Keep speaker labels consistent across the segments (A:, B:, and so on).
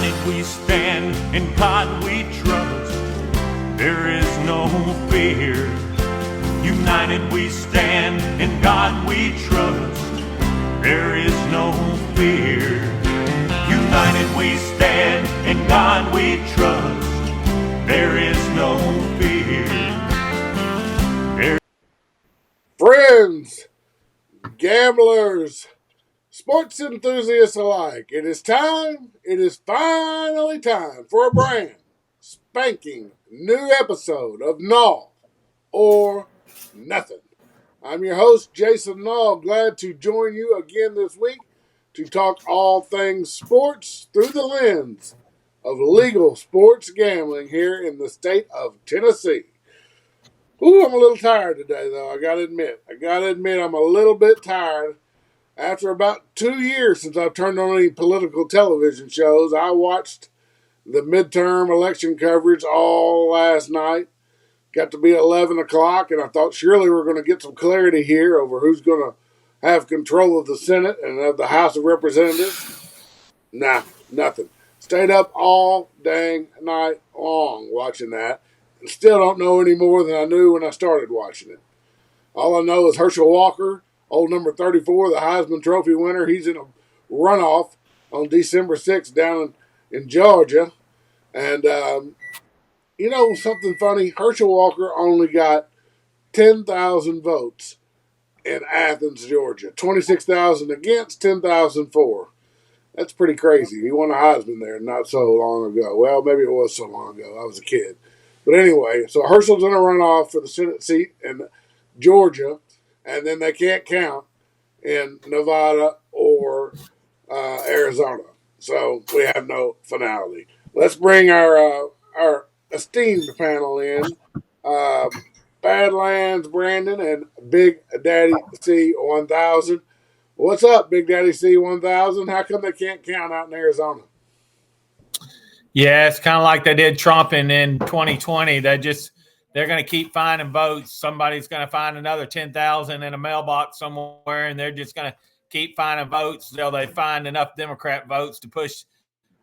A: United we stand, in God we trust. There is no fear. United we stand, in God we trust. There is no fear. United we stand, in God we trust. There is no fear.
B: Friends, gamblers, sports enthusiasts alike, it is finally time for a brand spanking new episode of Nall or Nuthin. I'm your host, Jason Nall, glad to join you again this week to talk all things sports through the lens of legal sports gambling here in the state of Tennessee. Ooh, I'm a little tired today, though, I gotta admit. I'm a little bit tired. After about 2 years since I've turned on any political television shows, I watched the midterm election coverage all last night. Got to be 11 o'clock, and I thought surely we're going to get some clarity here over who's going to have control of the Senate and of the House of Representatives. Nah, nothing. Stayed up all dang night long watching that, and still don't know any more than I knew when I started watching it. All I know is Herschel Walker, old number 34, the Heisman Trophy winner, he's in a runoff on December 6th down in Georgia. And you know something funny? Herschel Walker only got 10,000 votes in Athens, Georgia. 26,000 against, 10,000 for. That's pretty crazy. He won a Heisman there not so long ago. Well, maybe it was so long ago. I was a kid. But anyway, so Herschel's in a runoff for the Senate seat in Georgia, and then they can't count in Nevada or Arizona. So we have no finality. Let's bring our esteemed panel in. Badlands Brandon and Big Daddy C1000. What's up, Big Daddy C1000? How come they can't count out in Arizona?
C: Yeah, it's kind of like they did Trump in 2020. They're going to keep finding votes. Somebody's going to find another 10,000 in a mailbox somewhere, and they're just going to keep finding votes until they find enough Democrat votes to push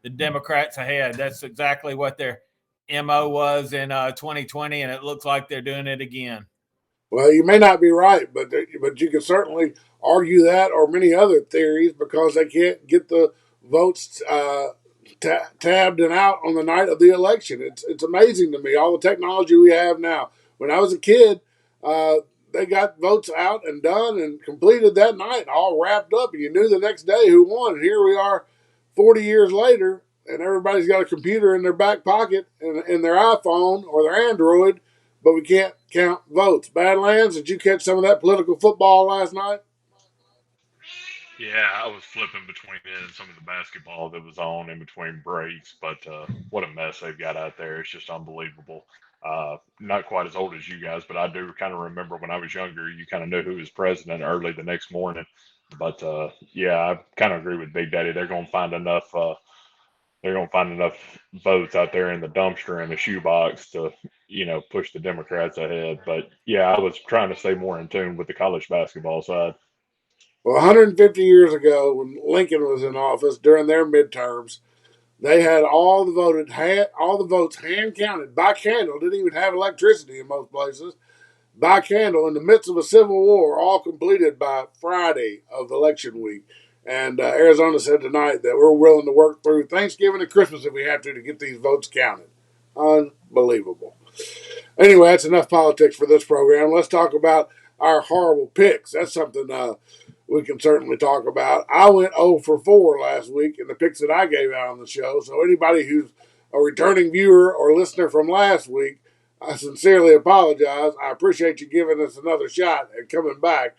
C: the Democrats ahead. That's exactly what their MO was in 2020, and it looks like they're doing it again.
B: Well, you may not be right, but you can certainly argue that or many other theories because they can't get the votes tabbed and out on the night of the election. It's amazing to me, all the technology we have now. When I was a kid, they got votes out and done and completed that night, all wrapped up, and you knew the next day who won. And here we are 40 years later, and everybody's got a computer in their back pocket in their iPhone or their Android, but we can't count votes. Badlands, did you catch some of that political football last night?
D: Yeah, I was flipping between it and some of the basketball that was on in between breaks, but what a mess they've got out there. It's just unbelievable. Not quite as old as you guys, but I do kind of remember when I was younger, you kind of knew who was president early the next morning. But yeah, I kind of agree with Big Daddy. They're going to find enough. They're going to find enough votes out there in the dumpster and the shoebox to, push the Democrats ahead. But yeah, I was trying to stay more in tune with the college basketball side.
B: Well, 150 years ago, when Lincoln was in office during their midterms, they had all the votes hand counted by candle. Didn't even have electricity in most places. By candle in the midst of a civil war, all completed by Friday of election week. And Arizona said tonight that we're willing to work through Thanksgiving and Christmas if we have to get these votes counted. Unbelievable. Anyway, that's enough politics for this program. Let's talk about our horrible picks. That's something we can certainly talk about. I went 0 for 4 last week in the picks that I gave out on the show. So anybody who's a returning viewer or listener from last week, I sincerely apologize. I appreciate you giving us another shot and coming back.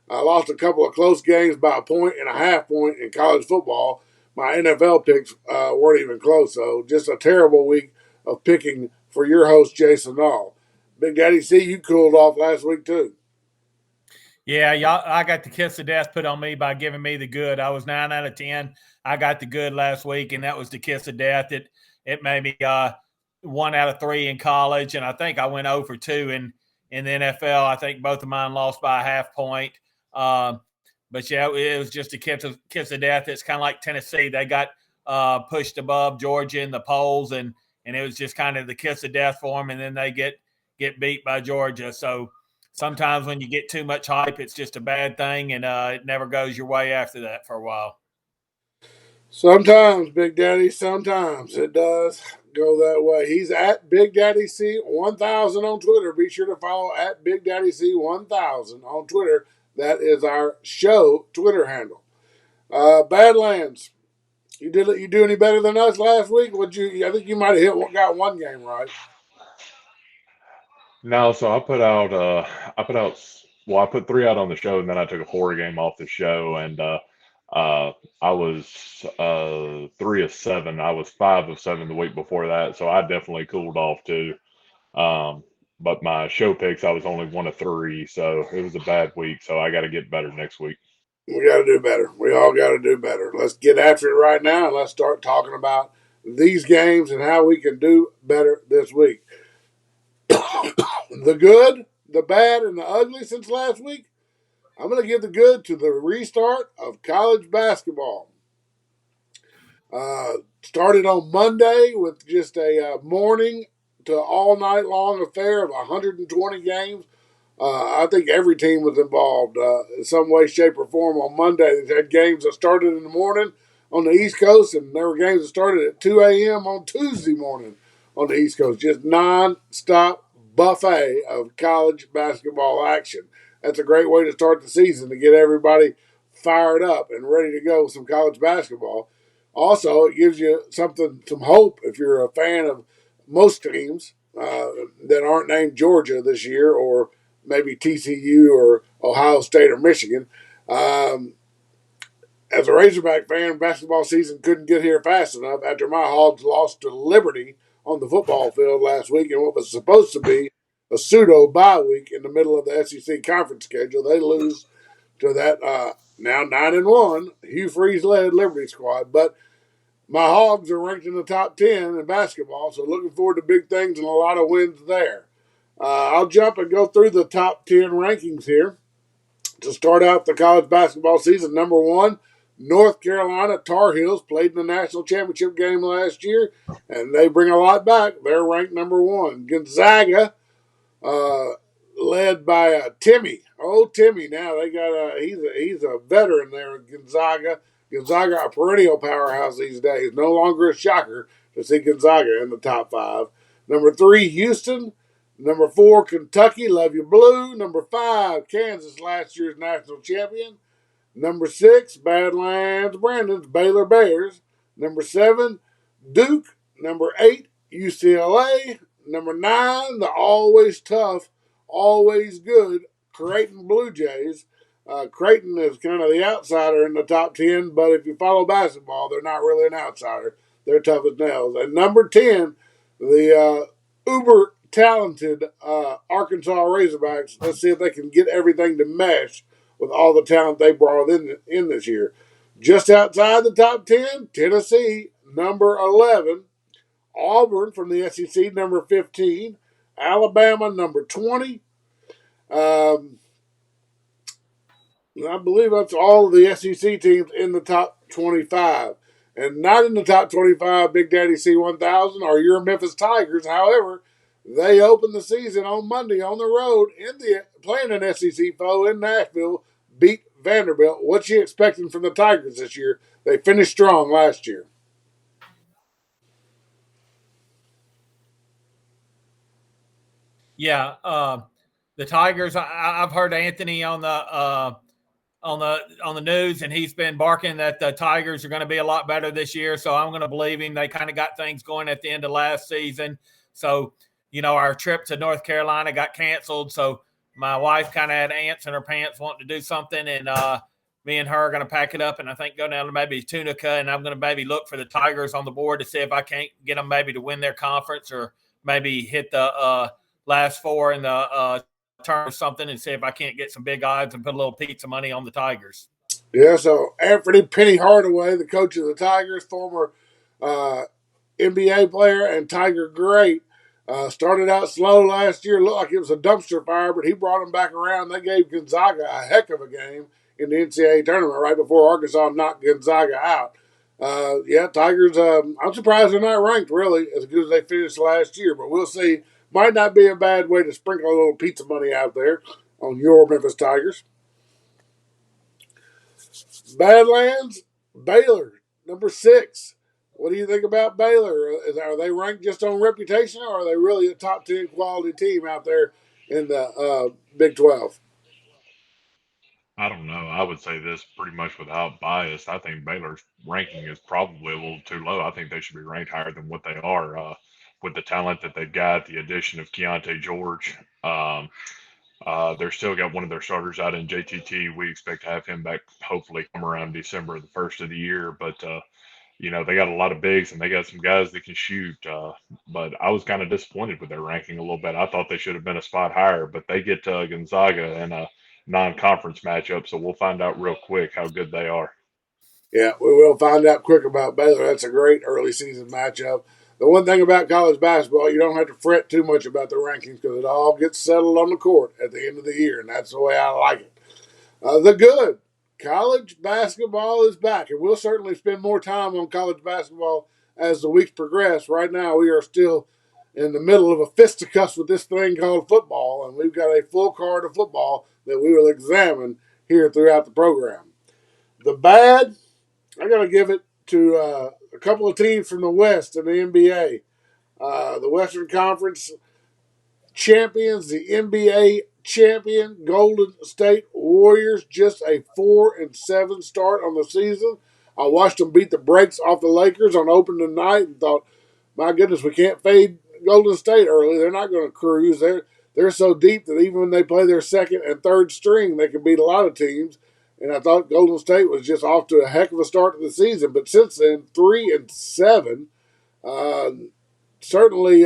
B: I lost a couple of close games by 1.5 points in college football. My NFL picks weren't even close, so just a terrible week of picking for your host, Jason Nall. Big Daddy C, you cooled off last week too.
C: Yeah, y'all, I got the kiss of death put on me by giving me the good. I was 9 out of 10. I got the good last week, and that was the kiss of death. It made me 1 out of 3 in college, and I think I went 0 for 2 in the NFL. I think both of mine lost by a half point. But yeah, it was just a kiss of death. It's kind of like Tennessee. They got pushed above Georgia in the polls, and it was just kind of the kiss of death for them, and then they get beat by Georgia. So sometimes when you get too much hype, it's just a bad thing, and it never goes your way after that for a while.
B: Sometimes, Big Daddy, sometimes it does go that way. He's at Big Daddy C1000 on Twitter. Be sure to follow at Big Daddy C1000 on Twitter. That is our show Twitter handle. Badlands, you do any better than us last week? I think you might have got one game right.
D: No, so well, I put three out on the show, and then I took a four game off the show, and I was 3 of 7. I was 5 of 7 the week before that, so I definitely cooled off too. But my show picks, I was only 1 of 3, so it was a bad week. So I got to get better next week.
B: We got to do better. We all got to do better. Let's get after it right now, and let's start talking about these games and how we can do better this week. The good, the bad, and the ugly since last week. I'm going to give the good to the restart of college basketball. Started on Monday with just a morning to all night long affair of 120 games. I think every team was involved in some way, shape, or form on Monday. They had games that started in the morning on the East Coast, and there were games that started at 2 a.m. on Tuesday morning on the East Coast. Just non-stop buffet of college basketball action. That's a great way to start the season, to get everybody fired up and ready to go with some college basketball. Also, it gives you some hope if you're a fan of most teams that aren't named Georgia this year, or maybe TCU or Ohio State or Michigan. As a Razorback fan, basketball season couldn't get here fast enough after my Hogs lost to Liberty on the football field last week in what was supposed to be a pseudo bye week in the middle of the SEC conference schedule. They lose to that now 9-1 Hugh Freeze led Liberty squad, but my Hogs are ranked in the top 10 in basketball, so looking forward to big things and a lot of wins there. I'll jump and go through the top 10 rankings here. To start out the college basketball season, number 1, North Carolina Tar Heels played in the national championship game last year, and they bring a lot back. They're ranked number 1. Gonzaga, led by Timmy. Oh, Timmy! Now they got he's a veteran there in Gonzaga. Gonzaga, a perennial powerhouse these days. No longer a shocker to see Gonzaga in the top 5. Number 3, Houston. Number 4, Kentucky, love you blue. Number 5, Kansas, last year's national champion. Number 6, Badlands, Brandon's Baylor Bears. Number 7, Duke. Number 8, UCLA. Number 9, the always tough, always good Creighton Blue Jays. Creighton is kind of the outsider in the top 10, but if you follow basketball, they're not really an outsider. They're tough as nails. And number 10, the uber talented Arkansas Razorbacks. Let's see if they can get everything to mesh with all the talent they brought in this year. Just outside the top 10, Tennessee, number 11. Auburn from the SEC, number 15. Alabama, number 20. I believe that's all of the SEC teams in the top 25. And not in the top 25, Big Daddy C1000, are your Memphis Tigers. However, they opened the season on Monday on the road playing an SEC foe in Nashville, beat Vanderbilt. What's you expecting from the Tigers this year? They finished strong last year.
C: Yeah, the Tigers. I've heard Anthony on the news, and he's been barking that the Tigers are going to be a lot better this year. So I'm going to believe him. They kind of got things going at the end of last season. So our trip to North Carolina got canceled. So my wife kind of had ants in her pants wanting to do something, and me and her are going to pack it up and I think go down to maybe Tunica, and I'm going to maybe look for the Tigers on the board to see if I can't get them maybe to win their conference, or maybe hit the last 4 in the turn or something, and see if I can't get some big odds and put a little pizza money on the Tigers.
B: Yeah, so Anthony Penny Hardaway, the coach of the Tigers, former NBA player and Tiger great, started out slow last year. Looked like it was a dumpster fire, but he brought them back around. They gave Gonzaga a heck of a game in the NCAA tournament right before Arkansas knocked Gonzaga out. Yeah, Tigers. I'm surprised they're not ranked really as good as they finished last year, but we'll see. Might not be a bad way to sprinkle a little pizza money out there on your Memphis Tigers. Badlands, Baylor, number 6. What do you think about Baylor? Are they ranked just on reputation, or are they really a top 10 quality team out there in the Big 12?
D: I don't know. I would say this pretty much without bias. I think Baylor's ranking is probably a little too low. I think they should be ranked higher than what they are with the talent that they've got, the addition of Keontae George. They're still got one of their starters out in JTT. We expect to have him back hopefully come around December, the first of the year. But they got a lot of bigs and they got some guys that can shoot. But I was kind of disappointed with their ranking a little bit. I thought they should have been a spot higher, but they get Gonzaga in a non-conference matchup, so we'll find out real quick how good they are.
B: Yeah, we will find out quick about Baylor. That's a great early season matchup. The one thing about college basketball, you don't have to fret too much about the rankings because it all gets settled on the court at the end of the year, and that's the way I like it. The good college basketball is back, and we'll certainly spend more time on college basketball as the weeks progress. Right now, we are still in the middle of a fisticuffs with this thing called football, and we've got a full card of football that we will examine here throughout the program. The bad, I got to give it to a couple of teams from the West in the NBA. The Western Conference champions, the NBA champion Golden State Warriors, just a 4-7 start on the season. I watched them beat the brakes off the Lakers on opening night and thought, my goodness, we can't fade Golden State early. They're not going to cruise. They're so deep that even when they play their second and third string, they can beat a lot of teams. And I thought Golden State was just off to a heck of a start to the season. But since then, 3-7, uh, certainly.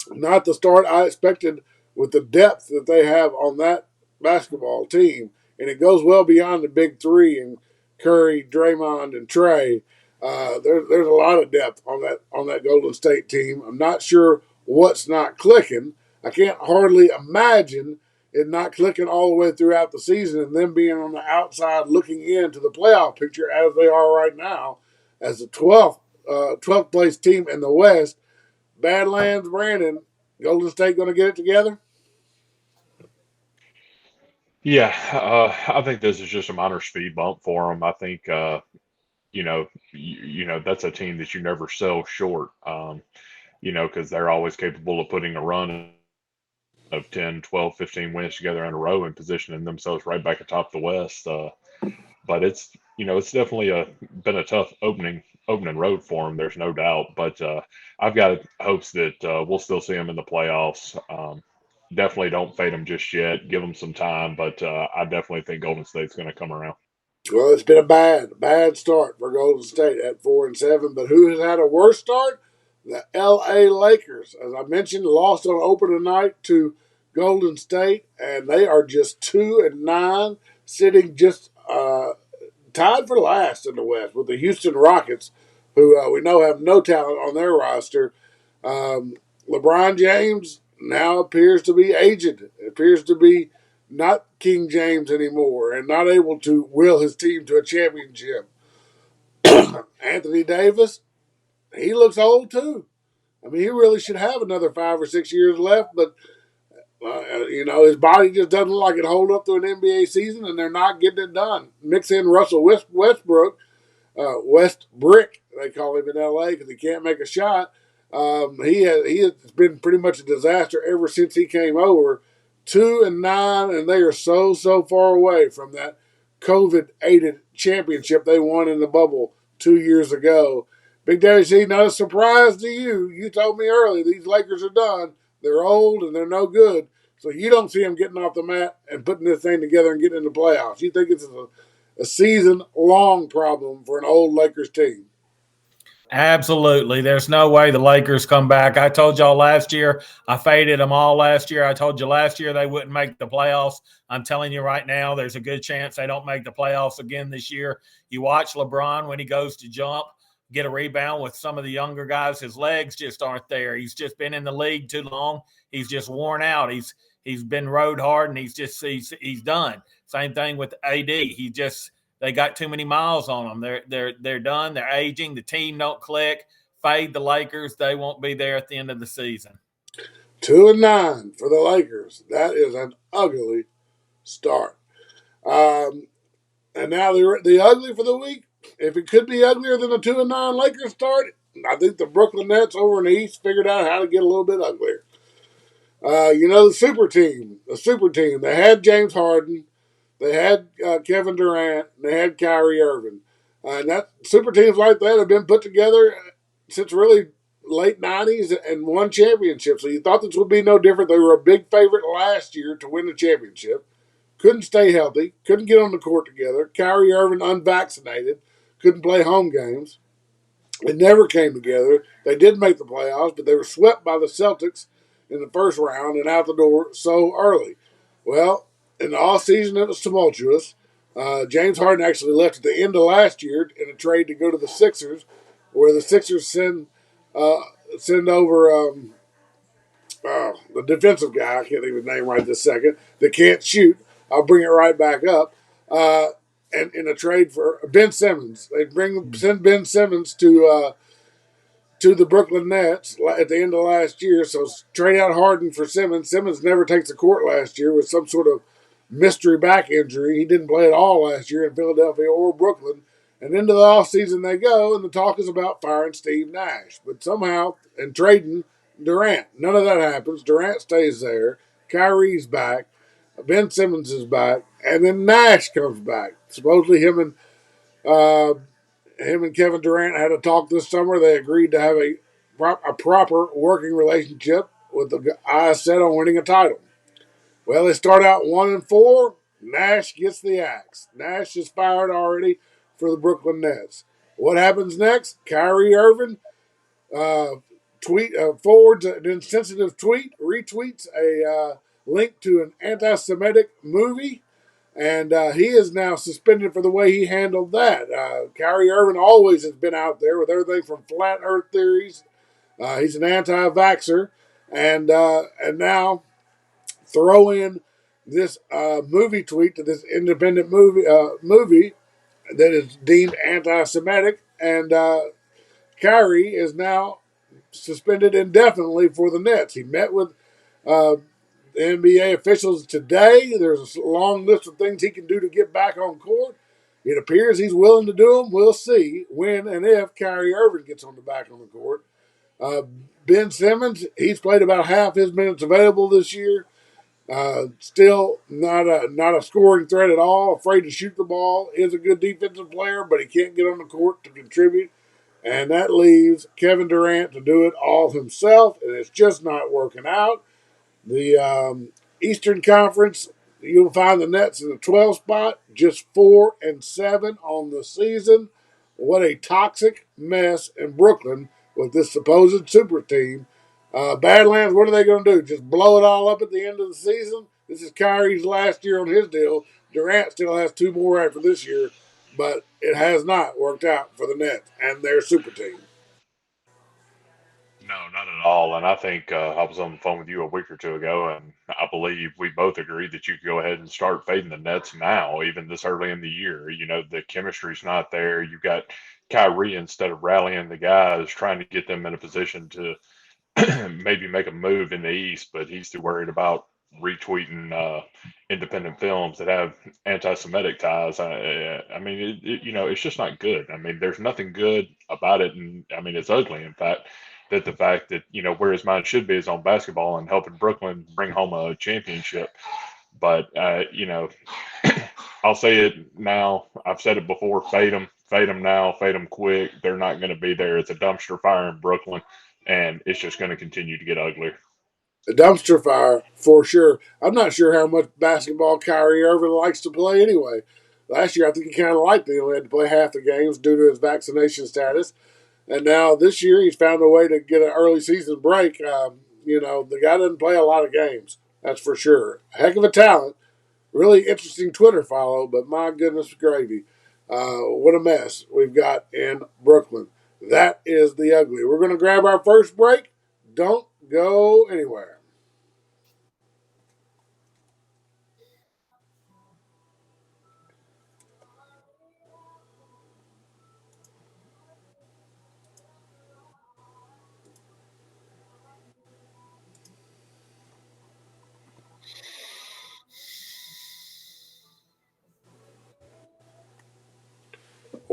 B: Not the start I expected with the depth that they have on that basketball team. And it goes well beyond the big three and Curry, Draymond, and Trey. There's a lot of depth on that Golden State team. I'm not sure what's not clicking. I can't hardly imagine it not clicking all the way throughout the season and them being on the outside looking into the playoff picture as they are right now as the 12th place team in the West. Badlands, Brandon, Golden State going to get it together?
D: Yeah, I think this is just a minor speed bump for them. I think that's a team that you never sell short. Because they're always capable of putting a run of 10, 12, 15 wins together in a row and positioning themselves right back atop the West. But it's definitely been a tough opening road for them. There's no doubt. But I've got hopes that we'll still see them in the playoffs. Definitely don't fade them just yet. Give them some time. But I definitely think Golden State's going to come around.
B: Well, it's been a bad start for Golden State at 4-7. But who has had a worse start? The L.A. Lakers, as I mentioned, lost on opening night to Golden State, and they are just 2-9, sitting just tied for last in the West with the Houston Rockets, who we know have no talent on their roster. LeBron James now appears to be aged. It appears to be not King James anymore and not able to will his team to a championship. Anthony Davis, he looks old too. I mean, he really should have another 5 or 6 years left, but his body just doesn't look like it hold up to an NBA season, and they're not getting it done. Mix in Russell Westbrook, West Brick, they call him in LA because he can't make a shot. He has been pretty much a disaster ever since he came over. 2-9, and they are so far away from that COVID-aided championship they won in the bubble 2 years ago. Big Daddy C, not a surprise to you. You told me early these Lakers are done. They're old and they're no good. So you don't see them getting off the mat and putting this thing together and getting in the playoffs. You think it's a season-long problem for an old Lakers team.
C: Absolutely. There's no way the Lakers come back. I told y'all last year, I faded them all last year. I told you last year they wouldn't make the playoffs. I'm telling you right now, there's a good chance they don't make the playoffs again this year. You watch LeBron when he goes to jump, get a rebound with some of the younger guys. His legs just aren't there. He's just been in the league too long. He's just worn out. He's been rode hard and he's done. Same thing with AD. they got too many miles on them. They're done. They're aging. The team don't click. Fade the Lakers. They won't be there at the end of the season.
B: 2-9 for the Lakers. That is an ugly start. And now the ugly for the week. If it could be uglier than a 2-9 Lakers start, I think the Brooklyn Nets over in the East figured out how to get a little bit uglier. The super team. They had James Harden, they had Kevin Durant, and they had Kyrie Irving. And that super teams like that have been put together since really late '90s and won championships. So you thought this would be no different. They were a big favorite last year to win the championship. Couldn't stay healthy, couldn't get on the court together. Kyrie Irving unvaccinated, couldn't play home games. It never came together. They did make the playoffs, but they were swept by the Celtics in the first round and out the door so early. Well, in the off season, it was tumultuous. James Harden actually left at the end of last year in a trade to go to the Sixers, where the Sixers send over the defensive guy. I can't think of his name right this second. That can't shoot. I'll bring it right back up. And in a trade for Ben Simmons, they send Ben Simmons to the Brooklyn Nets at the end of last year. So trade out Harden for Simmons. Simmons never takes the court last year with some sort of mystery back injury. He didn't play at all last year in Philadelphia or Brooklyn. And into the offseason they go, and the talk is about firing Steve Nash. But somehow, and trading Durant. None of that happens. Durant stays there. Kyrie's back. Ben Simmons is back. And then Nash comes back. Supposedly him and Kevin Durant had a talk this summer. They agreed to have a proper working relationship with the eyes set on winning a title. Well, they start out 1-4. Nash gets the axe. Nash is fired already for the Brooklyn Nets. What happens next? Kyrie Irving forwards an insensitive tweet, retweets a link to an anti-Semitic movie, and he is now suspended for the way he handled that. Kyrie Irving always has been out there with everything from flat Earth theories. He's an anti-vaxxer, and now throw in this movie tweet to this independent movie that is deemed anti-Semitic, and Kyrie is now suspended indefinitely for the Nets. He met with uh, the NBA officials today. There's a long list of things he can do to get back on court. It appears he's willing to do them. We'll see when and if Kyrie Irving gets on the court. Uh, Ben Simmons, he's played about half his minutes available this year. Still not a scoring threat at all. Afraid to shoot the ball. Is a good defensive player, but he can't get on the court to contribute. And that leaves Kevin Durant to do it all himself, and it's just not working out. The Eastern Conference, you'll find the Nets in the 12th spot, just 4-7 on the season. What a toxic mess in Brooklyn with this supposed super team. Badlands, what are they going to do? Just blow it all up at the end of the season? This is Kyrie's last year on his deal. Durant still has 2 more after this year, but it has not worked out for the Nets and their super team.
D: No, not at all. And I think I was on the phone with you a week or two ago, and I believe we both agreed that you could go ahead and start fading the Nets now, even this early in the year. You know, the chemistry's not there. You got Kyrie, instead of rallying the guys, trying to get them in a position to maybe make a move in the East, but he's too worried about retweeting independent films that have anti-Semitic ties. I mean, it's just not good. I mean, there's nothing good about it, and I mean, it's ugly. In fact, that the fact that where his mind should be is on basketball and helping Brooklyn bring home a championship. But I'll say it now. I've said it before. Fade them now, fade them quick. They're not going to be there. It's a dumpster fire in Brooklyn, and it's just going to continue to get uglier.
B: A dumpster fire for sure. I'm not sure how much basketball Kyrie Irving likes to play anyway. Last year, I think he kind of liked it. He only had to play half the games due to his vaccination status. And now this year, he's found a way to get an early season break. The guy doesn't play a lot of games. That's for sure. A heck of a talent. Really interesting Twitter follow, but my goodness gravy. What a mess we've got in Brooklyn. That is the ugly. We're going to grab our first break. Don't go anywhere.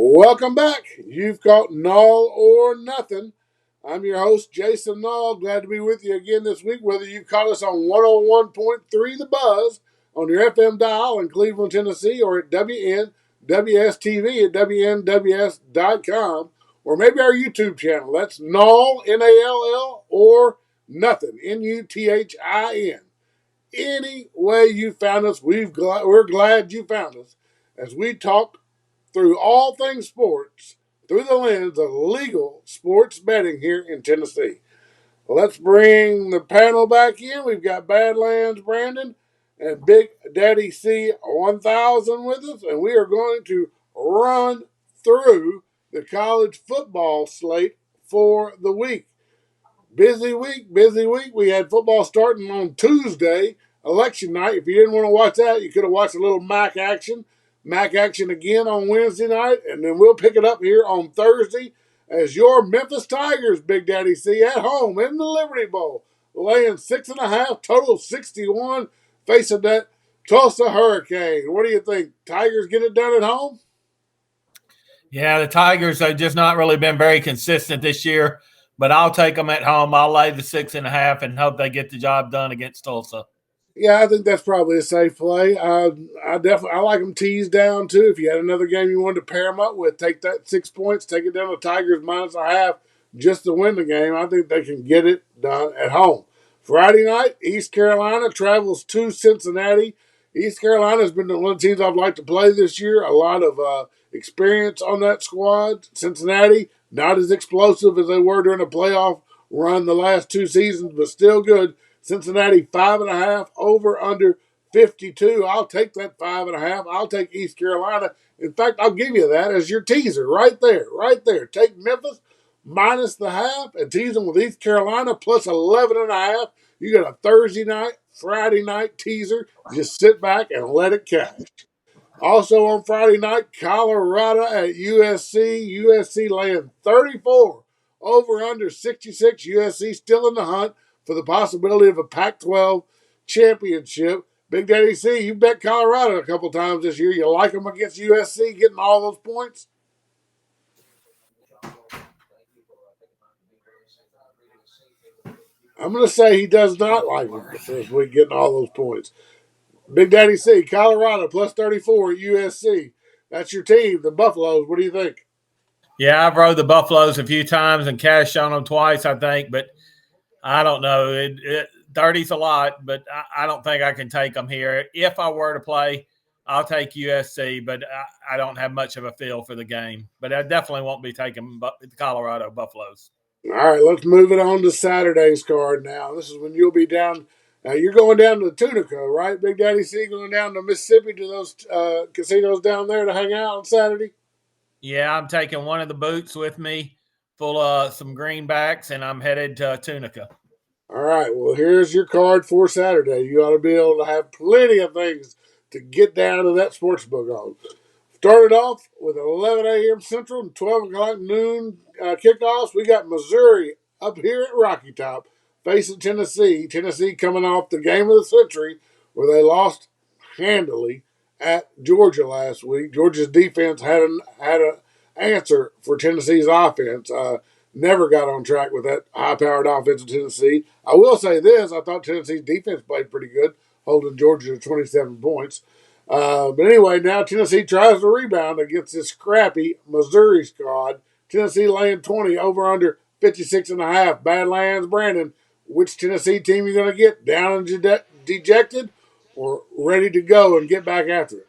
B: Welcome back. You've caught Nall or Nothing. I'm your host, Jason Nall. Glad to be with you again this week, whether you've caught us on 101.3 The Buzz on your FM dial in Cleveland, Tennessee, or at WNWSTV at WNWS.com, or maybe our YouTube channel. That's Nall, Nall, or Nuthin, Nuthin. Any way you found us, we're glad you found us as we talk through all things sports through the lens of legal sports betting here in Tennessee. Let's bring the panel back in. We've got Badlands Brandon and Big Daddy C1000 with us, and we are going to run through the college football slate for the week. Busy week, busy week. We had football starting on Tuesday, election night. If you didn't want to watch that, you could have watched a little MAC action. MAC action again on Wednesday night, and then we'll pick it up here on Thursday as your Memphis Tigers, Big Daddy C, at home in the Liberty Bowl, laying 6.5, total 61, facing that Tulsa Hurricane. What do you think? Tigers get it done at home?
C: Yeah, the Tigers have just not really been very consistent this year, but I'll take them at home. I'll lay the 6.5 and hope they get the job done against Tulsa.
B: Yeah, I think that's probably a safe play. I like them teased down too. If you had another game you wanted to pair them up with, take that 6 points, take it down to Tigers -1/2 just to win the game. I think they can get it done at home. Friday night, East Carolina travels to Cincinnati. East Carolina has been one of the teams I've liked to play this year. A lot of experience on that squad. Cincinnati, not as explosive as they were during the playoff run the last two seasons, but still good. Cincinnati 5.5 over under 52. I'll take that 5.5. I'll take East Carolina. In fact, I'll give you that as your teaser right there, right there. Take Memphis minus the half and tease them with East Carolina plus 11.5. You got a Thursday night, Friday night teaser. Just sit back and let it cash. Also on Friday night, Colorado at USC. USC laying 34 over under 66. USC still in the hunt for the possibility of a Pac-12 championship. Big Daddy C, you bet Colorado a couple times this year. You like them against USC getting all those points? I'm going to say he does not like them this week getting all those points. Big Daddy C, Colorado plus 34 at USC. That's your team, the Buffaloes. What do you think?
C: Yeah, I've rode the Buffaloes a few times and cashed on them twice, I think, but I don't know. 30's a lot, but I don't think I can take them here. If I were to play, I'll take USC, but I don't have much of a feel for the game. But I definitely won't be taking the Colorado Buffaloes.
B: All right, let's move it on to Saturday's card now. This is when you'll be down. You're going down to Tunica, right, Big Daddy C? Going down to Mississippi to those casinos down there to hang out on Saturday?
C: Yeah, I'm taking one of the boots with me full of some greenbacks, and I'm headed to Tunica.
B: All right, well, here's your card for Saturday. You ought to be able to have plenty of things to get down to that sports book on. Started off with 11 a.m. Central and 12 o'clock noon kickoffs. We got Missouri up here at Rocky Top facing Tennessee. Tennessee coming off the game of the century where they lost handily at Georgia last week. Georgia's defense had an answer for Tennessee's offense. Never got on track with that high-powered offense of Tennessee. I will say this. I thought Tennessee's defense played pretty good, holding Georgia to 27 points. But anyway, now Tennessee tries to rebound against this scrappy Missouri squad. Tennessee laying 20 over under 56.5. Badlands Brandon, which Tennessee team you going to get? Down and dejected or ready to go and get back after it?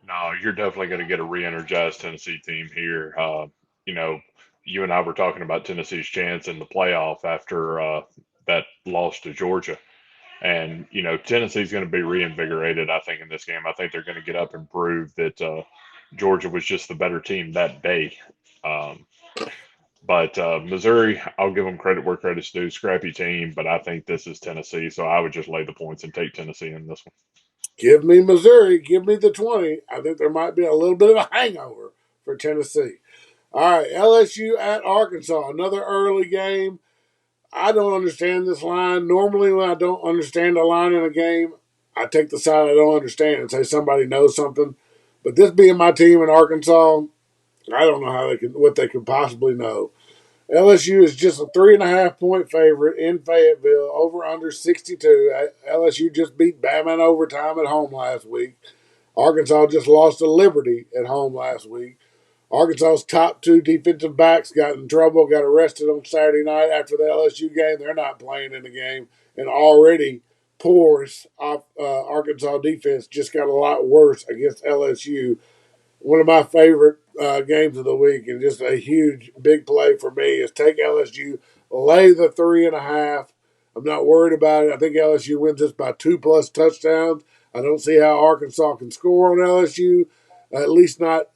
D: No, you're definitely going to get a re-energized Tennessee team here. You know, you and I were talking about Tennessee's chance in the playoff after that loss to Georgia. And, you know, Tennessee's going to be reinvigorated, I think, in this game. I think they're going to get up and prove that Georgia was just the better team that day. Um, but Missouri, I'll give them credit where credit's due. Scrappy team, but I think this is Tennessee. So I would just lay the points and take Tennessee in this one.
B: Give me Missouri. Give me the 20. I think there might be a little bit of a hangover for Tennessee. All right, LSU at Arkansas. Another early game. I don't understand this line. Normally, when I don't understand a line in a game, I take the side I don't understand and say somebody knows something. But this being my team in Arkansas, I don't know how they could what they could possibly know. LSU is just a 3.5 point favorite in Fayetteville, over under 62. LSU just beat Bama in overtime at home last week. Arkansas just lost to Liberty at home last week. Arkansas's top two defensive backs got in trouble, got arrested on Saturday night after the LSU game. They're not playing in the game, and already porous Arkansas defense just got a lot worse against LSU. One of my favorite games of the week, and just a huge big play for me, is take LSU, lay the 3.5. I'm not worried about it. I think LSU wins this by 2+ touchdowns. I don't see how Arkansas can score on LSU, at least not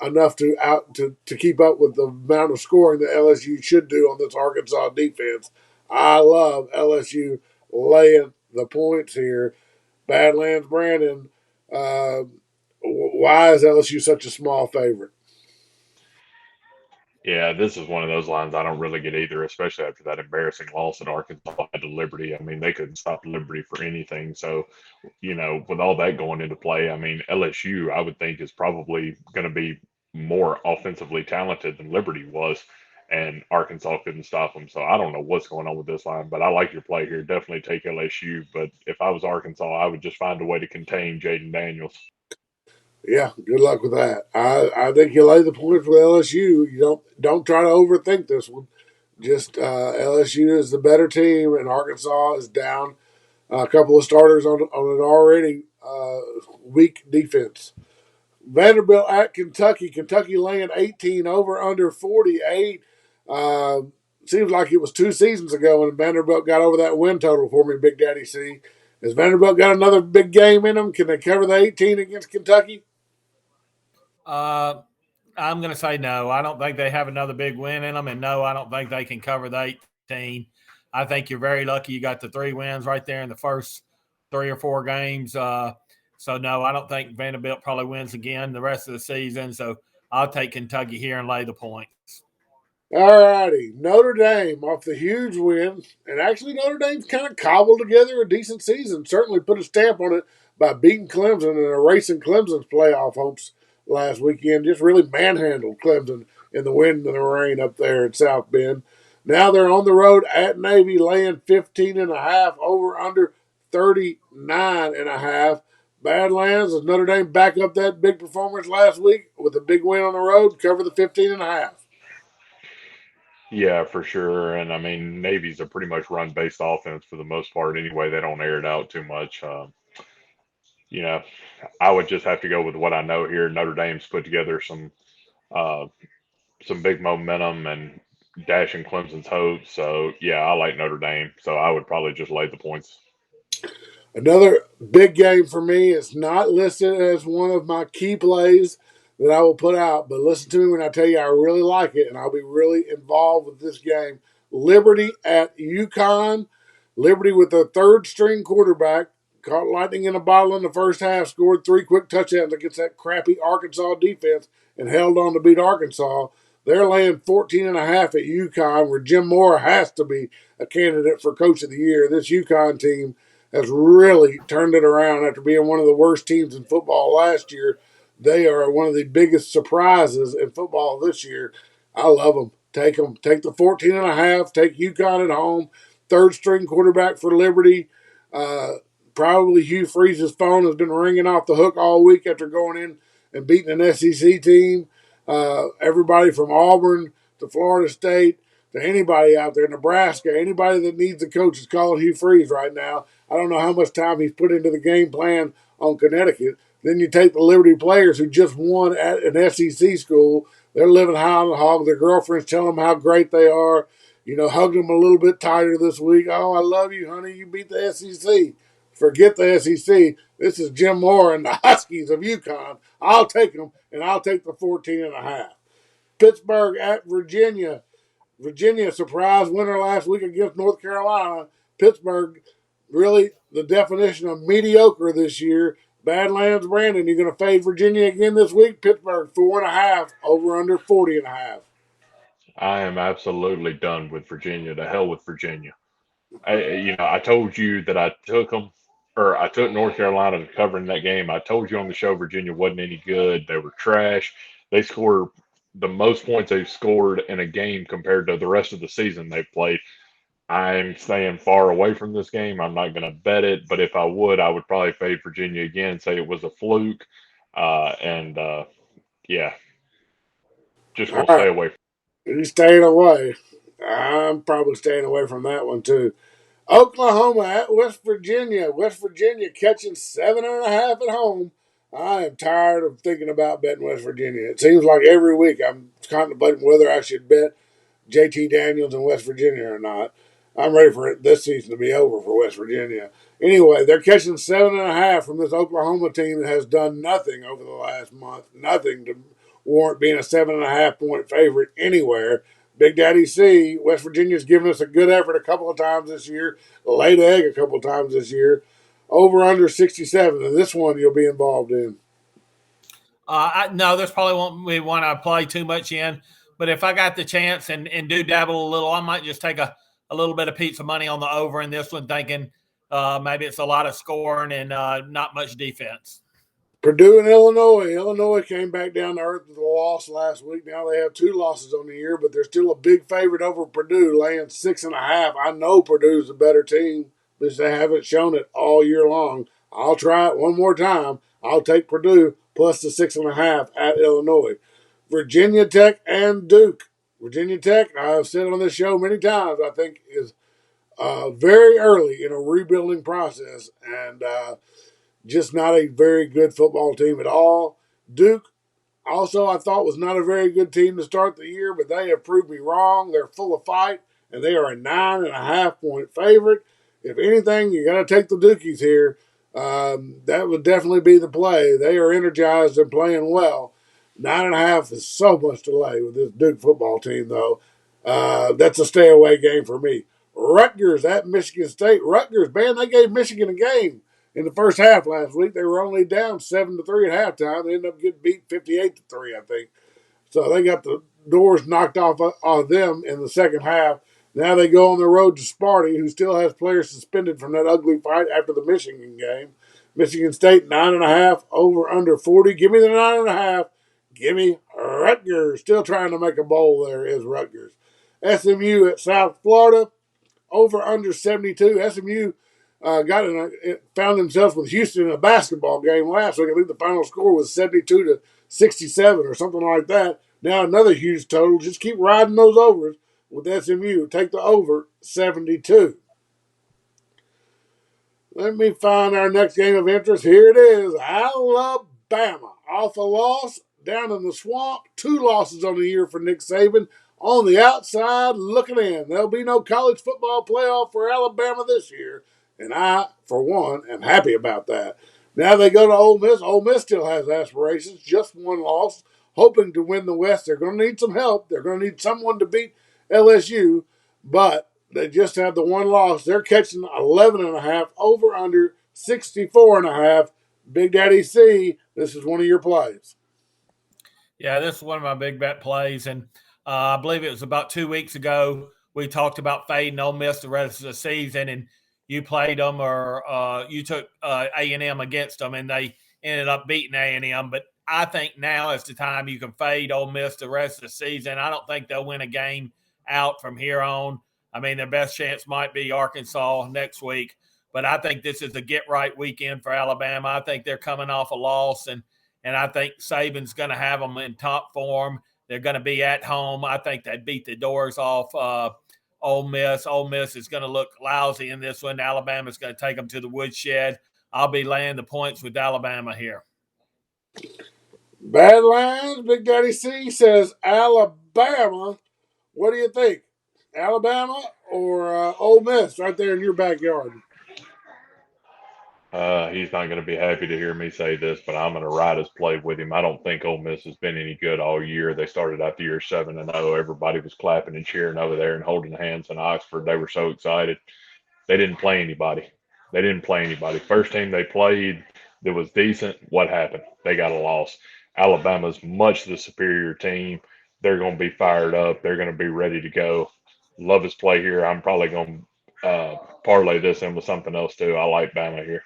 B: enough to keep up with the amount of scoring that LSU should do on this Arkansas defense. I love LSU laying the points here. Badlands Brandon, uh, why is LSU such a small favorite?
D: Yeah, this is one of those lines I don't really get either, especially after that embarrassing loss that Arkansas had to Liberty. I mean, they couldn't stop Liberty for anything. So, with all that going into play, I mean, LSU, I would think, is probably going to be more offensively talented than Liberty was, and Arkansas couldn't stop them. So I don't know what's going on with this line, but I like your play here. Definitely take LSU. But if I was Arkansas, I would just find a way to contain Jaden Daniels.
B: Yeah, good luck with that. I think you lay the points with LSU. You don't try to overthink this one. Just LSU is the better team, and Arkansas is down a couple of starters on an already weak defense. Vanderbilt at Kentucky. Kentucky laying 18, over under 48. Uh, Seems like it was 2 seasons ago when Vanderbilt got over that win total for me, Big Daddy C. Has Vanderbilt got another big game in them? Can they cover the 18 against Kentucky?
C: Uh, I'm going to say no. I don't think they have another big win in them, and no, I don't think they can cover the 18. I think you're very lucky you got the 3 wins right there in the first 3 or 4 games. So no, I don't think Vanderbilt probably wins again the rest of the season. So I'll take Kentucky here and lay the points.
B: All righty. Notre Dame off the huge win. And actually, Notre Dame's kind of cobbled together a decent season. Certainly put a stamp on it by beating Clemson and erasing Clemson's playoff hopes last weekend. Just really manhandled Clemson in the wind and the rain up there in South Bend. Now they're on the road at Navy, laying 15.5, over under 39.5. Badlands, as Notre Dame back up that big performance last week with a big win on the road, cover the 15.5.
D: Yeah, for sure. And I mean, Navy's a pretty much run based offense for the most part anyway. They don't air it out too much. You know, I would just have to go with what I know here. Notre Dame's put together uh, some big momentum and dashing Clemson's hopes. So yeah, I like Notre Dame. So I would probably just lay the points.
B: Another big game for me is not listed as one of my key plays that I will put out, but listen to me when I tell you I really like it and I'll be really involved with this game. Liberty at UConn. Liberty with a third string quarterback caught lightning in a bottle in the first half, scored 3 quick touchdowns against that crappy Arkansas defense and held on to beat Arkansas. They're laying 14.5 at UConn, where Jim Moore has to be a candidate for Coach of the Year. This UConn team has really turned it around after being one of the worst teams in football last year. They are one of the biggest surprises in football this year. I love them. Take them. Take the 14.5. Take UConn at home. Third string quarterback for Liberty. Uh, Probably Hugh Freeze's phone has been ringing off the hook all week after going in and beating an SEC team. Everybody from Auburn to Florida State to anybody out there, Nebraska, anybody that needs a coach is calling Hugh Freeze right now. I don't know how much time he's put into the game plan on Connecticut. Then you take the Liberty players who just won at an SEC school. They're living high on the hog. Their girlfriends tell them how great they are. Hug them a little bit tighter this week. Oh, I love you, honey. You beat the SEC. Forget the SEC. This is Jim Moore and the Huskies of UConn. I'll take them, and I'll take the 14.5. Pittsburgh at Virginia. Virginia, surprise winner last week against North Carolina. Pittsburgh, really the definition of mediocre this year. Badlands Brandon, you're going to fade Virginia again this week. Pittsburgh, 4.5, over under 40.5.
D: I am absolutely done with Virginia. To hell with Virginia. I told you that I took them. or I took North Carolina to cover in that game. I told you on the show Virginia wasn't any good. They were trash. They scored the most points they've scored in a game compared to the rest of the season they've played. I'm staying far away from this game. I'm not going to bet it, but if I would probably fade Virginia again, say it was a fluke. And yeah, just
B: All
D: going to stay
B: right.
D: away.
B: He's staying away. I'm probably staying away from that one too. Oklahoma at West Virginia. West Virginia catching 7.5 at home. I am tired of thinking about betting West Virginia. It seems like every week I'm contemplating whether I should bet JT Daniels in West Virginia or not. I'm ready for this season to be over for West Virginia. Anyway, they're catching 7.5 from this Oklahoma team that has done nothing over the last month. Nothing to warrant being a 7.5 point favorite anywhere. Big Daddy C, West Virginia's given us a good effort a couple of times this year, laid egg a couple of times this year. Over under 67, and this one you'll be involved in.
C: No, this probably won't be one I play too much in. But if I got the chance and do dabble a little, I might just take a little bit of pizza money on the over in this one, thinking maybe it's a lot of scoring and not much defense.
B: Purdue and Illinois. Illinois came back down to earth with a loss last week. Now they have 2 losses on the year, but they're still a big favorite over Purdue, laying 6.5. I know Purdue's a better team, but they haven't shown it all year long. I'll try it one more time. I'll take Purdue plus the 6.5 at Illinois. Virginia Tech and Duke. Virginia Tech, I've said on this show many times, I think is very early in a rebuilding process, and just not a very good football team at all. Duke, also, I thought was not a very good team to start the year, but they have proved me wrong. They're full of fight, and they are a 9.5 point favorite. If anything, you got to take the Dukies here. That would definitely be the play. They are energized and playing well. 9.5 is so much delay with this Duke football team, though. That's a stay away game for me. Rutgers at Michigan State. Rutgers, man, they gave Michigan a game in the first half last week. They were only down 7-3 at halftime. They ended up getting beat 58-3, I think. So they got the doors knocked off of them in the second half. Now they go on the road to Sparty, who still has players suspended from that ugly fight after the Michigan game. Michigan State 9.5 over under 40. Give me the 9.5. Give me Rutgers. Still trying to make a bowl. There is Rutgers. SMU at South Florida over under 72. SMU found themselves with Houston in a basketball game last week. I think the final score was 72-67 or something like that. Now another huge total. Just keep riding those overs with SMU. Take the over 72. Let me find our next game of interest. Here it is. Alabama off a loss down in the swamp. 2 losses on the year for Nick Saban. On the outside looking in. There'll be no college football playoff for Alabama this year. And I, for one, am happy about that. Now they go to Ole Miss. Ole Miss still has aspirations. Just 1 loss. Hoping to win the West. They're going to need some help. They're going to need someone to beat LSU. But they just had the 1 loss. They're catching 11.5 over under 64.5. Big Daddy C, this is one of your plays.
C: Yeah, this is one of my big bet plays, and I believe it was about 2 weeks ago we talked about fading Ole Miss the rest of the season, and you played them or you took A&M against them, and they ended up beating A&M. But I think now is the time you can fade Ole Miss the rest of the season. I don't think they'll win a game out from here on. I mean, their best chance might be Arkansas next week, but I think this is a get-right weekend for Alabama. I think they're coming off a loss, and I think Saban's going to have them in top form. They're going to be at home. I think they beat the doors off Ole Miss. Ole Miss is going to look lousy in this one. Alabama's going to take them to the woodshed. I'll be laying the points with Alabama here.
B: Badlands, Big Daddy C says Alabama. What do you think? Alabama or Ole Miss right there in your backyard?
D: He's not going to be happy to hear me say this, but I'm going to ride his play with him. I don't think Ole Miss has been any good all year. They started out the year 7-0. Everybody was clapping and cheering over there and holding hands in Oxford. They were so excited. They didn't play anybody. They didn't play anybody. First team they played that was decent, what happened? They got a loss. Alabama's much the superior team. They're going to be fired up. They're going to be ready to go. Love his play here. I'm probably going to parlay this in with something else too. I like Bama here.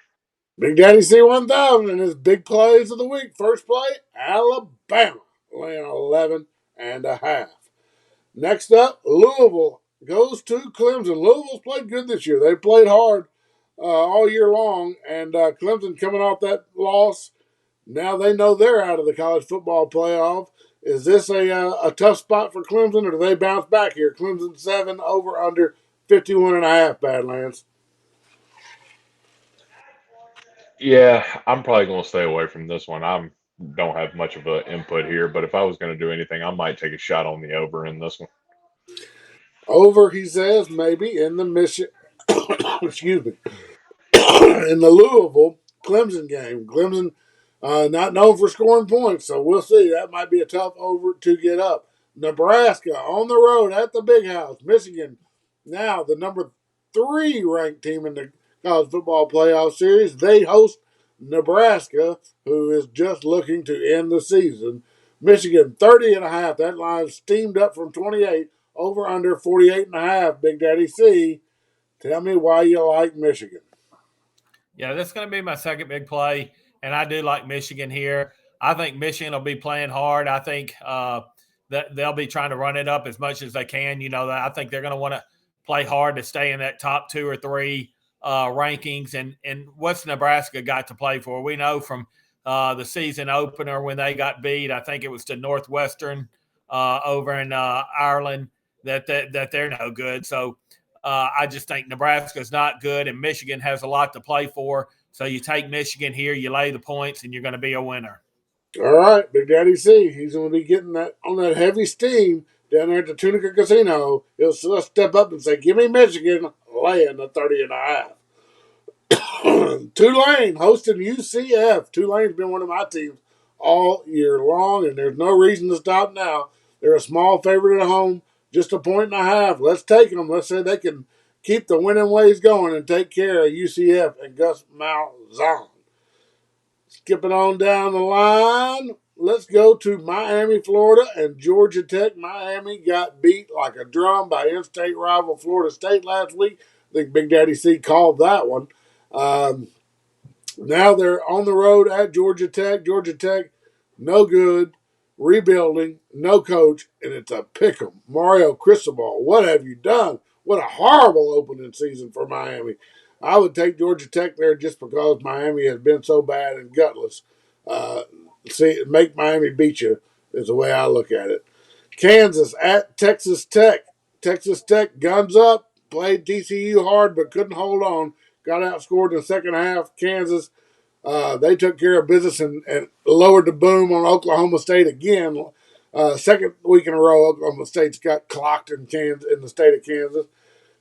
B: Big Daddy C1000 and his big plays of the week. First play, Alabama, laying 11 and a half. Next up, Louisville goes to Clemson. Louisville's played good this year. They played hard all year long, and Clemson coming off that loss. Now they know they're out of the college football playoff. Is this a tough spot for Clemson, or do they bounce back here? Clemson 7 over under 51.5, Badlands.
D: Yeah, I'm probably going to stay away from this one. I don't have much of an input here, but if I was going to do anything, I might take a shot on the over in this one.
B: Over, he says, maybe in the mission. Excuse me. In the Louisville Clemson game. Clemson not known for scoring points, so we'll see. That might be a tough over to get up. Nebraska on the road at the Big House. Michigan, now the number 3 ranked team in the college football playoff series. They host Nebraska, who is just looking to end the season. Michigan 30.5. That line steamed up from 28 over under 48.5. Big Daddy C. Tell me why you like Michigan.
C: Yeah, that's going to be my second big play, and I do like Michigan here. I think Michigan will be playing hard. I think that they'll be trying to run it up as much as they can. I think they're going to want to play hard to stay in that top 2 or 3 rankings. And what's Nebraska got to play for? We know from the season opener when they got beat, I think it was to Northwestern over in Ireland, that they're no good. So I just think Nebraska's not good, and Michigan has a lot to play for. So you take Michigan here, you lay the points, and you're going to be a winner.
B: All right, Big Daddy C. He's going to be getting that on that heavy steam down there at the Tunica Casino. He'll step up and say, "Give me Michigan, laying the 30.5." Tulane hosting UCF. Tulane's been one of my teams all year long, and there's no reason to stop now. They're a small favorite at home, just 1.5 points. Let's take them. Let's say they can keep the winning ways going and take care of UCF and Gus Malzahn. Skipping on down the line, let's go to Miami, Florida, and Georgia Tech. Miami got beat like a drum by in-state rival Florida State last week. I think Big Daddy C called that one. Now they're on the road at Georgia Tech. Georgia Tech, no good, rebuilding, no coach, and it's a pick 'em. Mario Cristobal, what have you done? What a horrible opening season for Miami. I would take Georgia Tech there just because Miami has been so bad and gutless. Make Miami beat you is the way I look at it. Kansas at Texas Tech. Texas Tech guns up, played TCU hard but couldn't hold on. Got outscored in the second half. Kansas, they took care of business and lowered the boom on Oklahoma State again. Second week in a row, Oklahoma State's got clocked in the state of Kansas.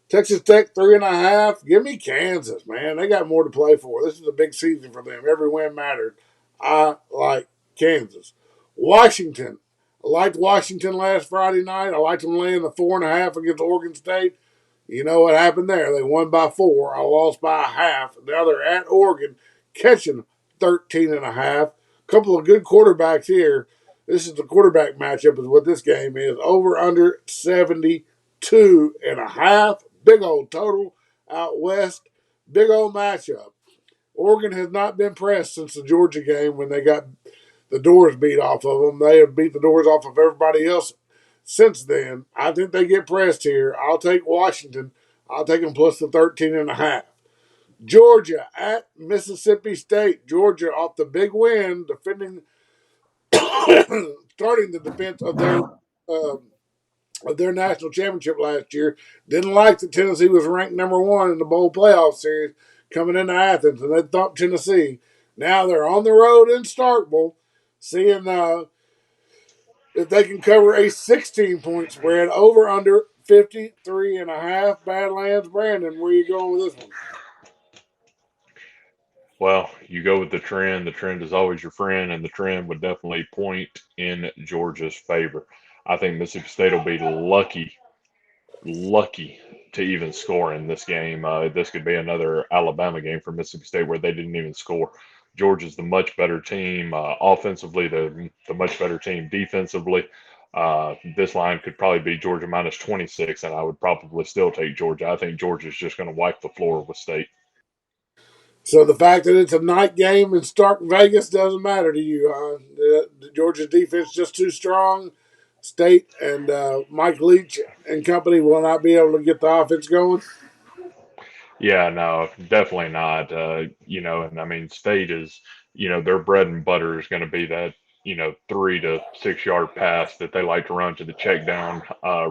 B: Texas Tech 3.5. Give me Kansas, man. They got more to play for. This is a big season for them. Every win mattered. I like Kansas. Washington. I liked Washington last Friday night. I liked them laying the 4.5 against Oregon State. You know what happened there? They won by 4. I lost by a half. Now they're at Oregon, catching 13.5. Couple of good quarterbacks here. This is the quarterback matchup is what this game is. Over under 72.5. Big old total out west. Big old matchup. Oregon has not been pressed since the Georgia game when they got the doors beat off of them. They have beat the doors off of everybody else since then. I think they get pressed here. I'll take Washington. I'll take them plus the 13.5. Georgia at Mississippi State. Georgia off the big win, defending, starting the defense of their national championship last year. Didn't like that Tennessee was ranked number 1 in the bowl playoff series coming into Athens, and they thumped Tennessee. Now they're on the road in Starkville, seeing if they can cover a 16-point spread over under 53.5. Badlands. Brandon, where are you going with this one?
D: Well, you go with the trend. The trend is always your friend, and the trend would definitely point in Georgia's favor. I think Mississippi State will be lucky to even score in this game. This could be another Alabama game for Mississippi State where they didn't even score. Georgia's the much better team offensively, the much better team defensively. This line could probably be Georgia minus 26, and I would probably still take Georgia. I think Georgia's just going to wipe the floor with State.
B: So the fact that it's a night game in Stark Vegas doesn't matter to you, huh? The Georgia defense just too strong. State and Mike Leach and company will not be able to get the offense going.
D: Yeah, no, definitely not. And I mean, State is, their bread and butter is going to be that, 3 to 6 yard pass that they like to run to the check down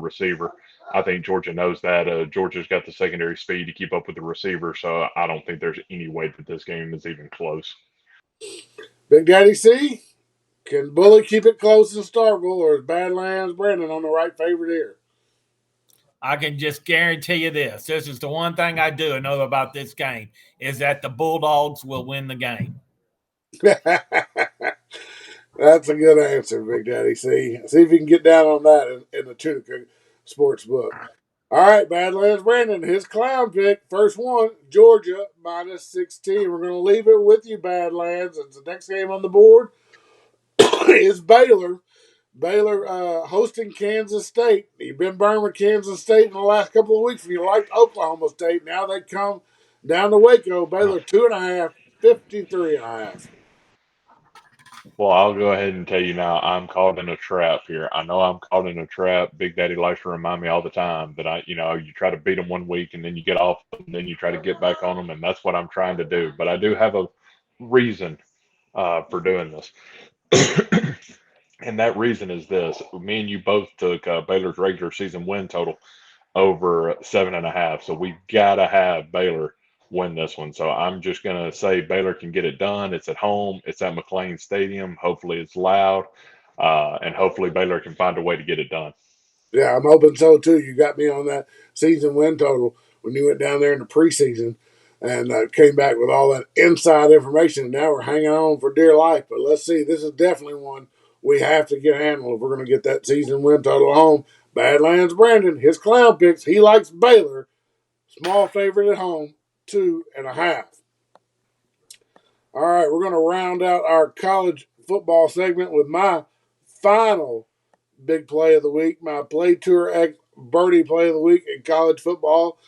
D: receiver. I think Georgia knows that. Georgia's got the secondary speed to keep up with the receiver, so I don't think there's any way that this game is even close.
B: Big Daddy C, can Bully keep it close in Starkville, or is Badlands Brandon on the right favorite here?
C: I can just guarantee you this. This is the one thing I do know about this game is that the Bulldogs will win the game.
B: That's a good answer, Big Daddy. See if you can get down on that in the Tunica sports book. All right, Badlands Brandon, his clown pick, first one, Georgia minus 16. We're going to leave it with you, Badlands. It's the next game on the board is Baylor. Baylor hosting Kansas State. You've been burned with Kansas State in the last couple of weeks, and you liked Oklahoma State. Now they come down to Waco. Baylor 2.5, 53.5.
D: Well, I'll go ahead and tell you now, I'm caught in a trap here. I know I'm caught in a trap. Big Daddy likes to remind me all the time that you try to beat them one week and then you get off and then you try to get back on them, and that's what I'm trying to do. But I do have a reason for doing this. And that reason is this. Me and you both took Baylor's regular season win total over 7.5. So we gotta have Baylor win this one. So I'm just gonna say Baylor can get it done. It's at home. It's at McLean Stadium. Hopefully it's loud, and hopefully Baylor can find a way to get it done.
B: Yeah, I'm hoping so too. You got me on that season win total when you went down there in the preseason and came back with all that inside information. And now we're hanging on for dear life. But let's see. This is definitely one we have to get handled if we're going to get that season win total home. Badlands Brandon, his clown picks. He likes Baylor. Small favorite at home, 2.5. All right, we're going to round out our college football segment with my final big play of the week, my Play Tour X Birdie play of the week in college football.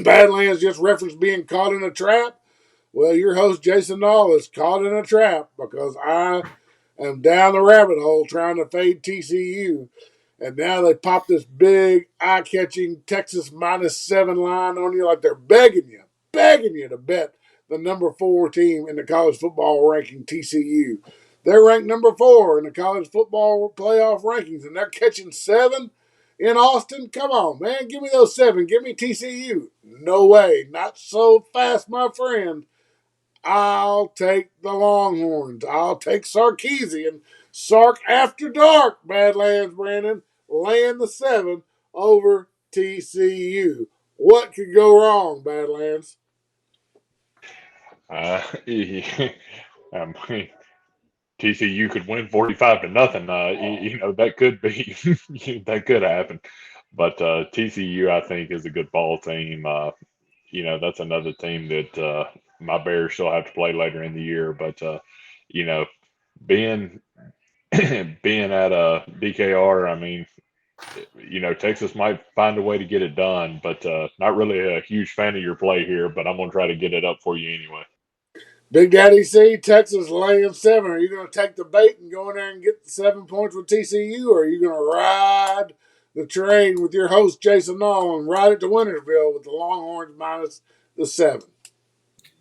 B: Badlands just referenced being caught in a trap. Well, your host, Jason Nall, is caught in a trap because I am down the rabbit hole trying to fade TCU. And now they pop this big, eye-catching Texas -7 line on you like they're begging you to bet the number 4 team in the college football ranking, TCU. They're ranked number 4 in the college football playoff rankings, and they're catching 7 in Austin. Come on, man. Give me those 7. Give me TCU. No way. Not so fast, my friend. I'll take the Longhorns. I'll take Sarkeesian. Sark after dark, Badlands Brandon. Laying the 7 over TCU. What could go wrong, Badlands?
D: Uh, um, TCU could win 45-0. That could be that could happen. But TCU, I think, is a good ball team. That's another team that my Bears still have to play later in the year. But you know, being being at DKR, I mean, Texas might find a way to get it done. But not really a huge fan of your play here. But I'm gonna try to get it up for you anyway.
B: Big Daddy C, Texas laying 7. Are you going to take the bait and go in there and get the 7 points with TCU, or are you going to ride the train with your host, Jason Nall, and ride it to Wintersville with the Longhorns minus the 7?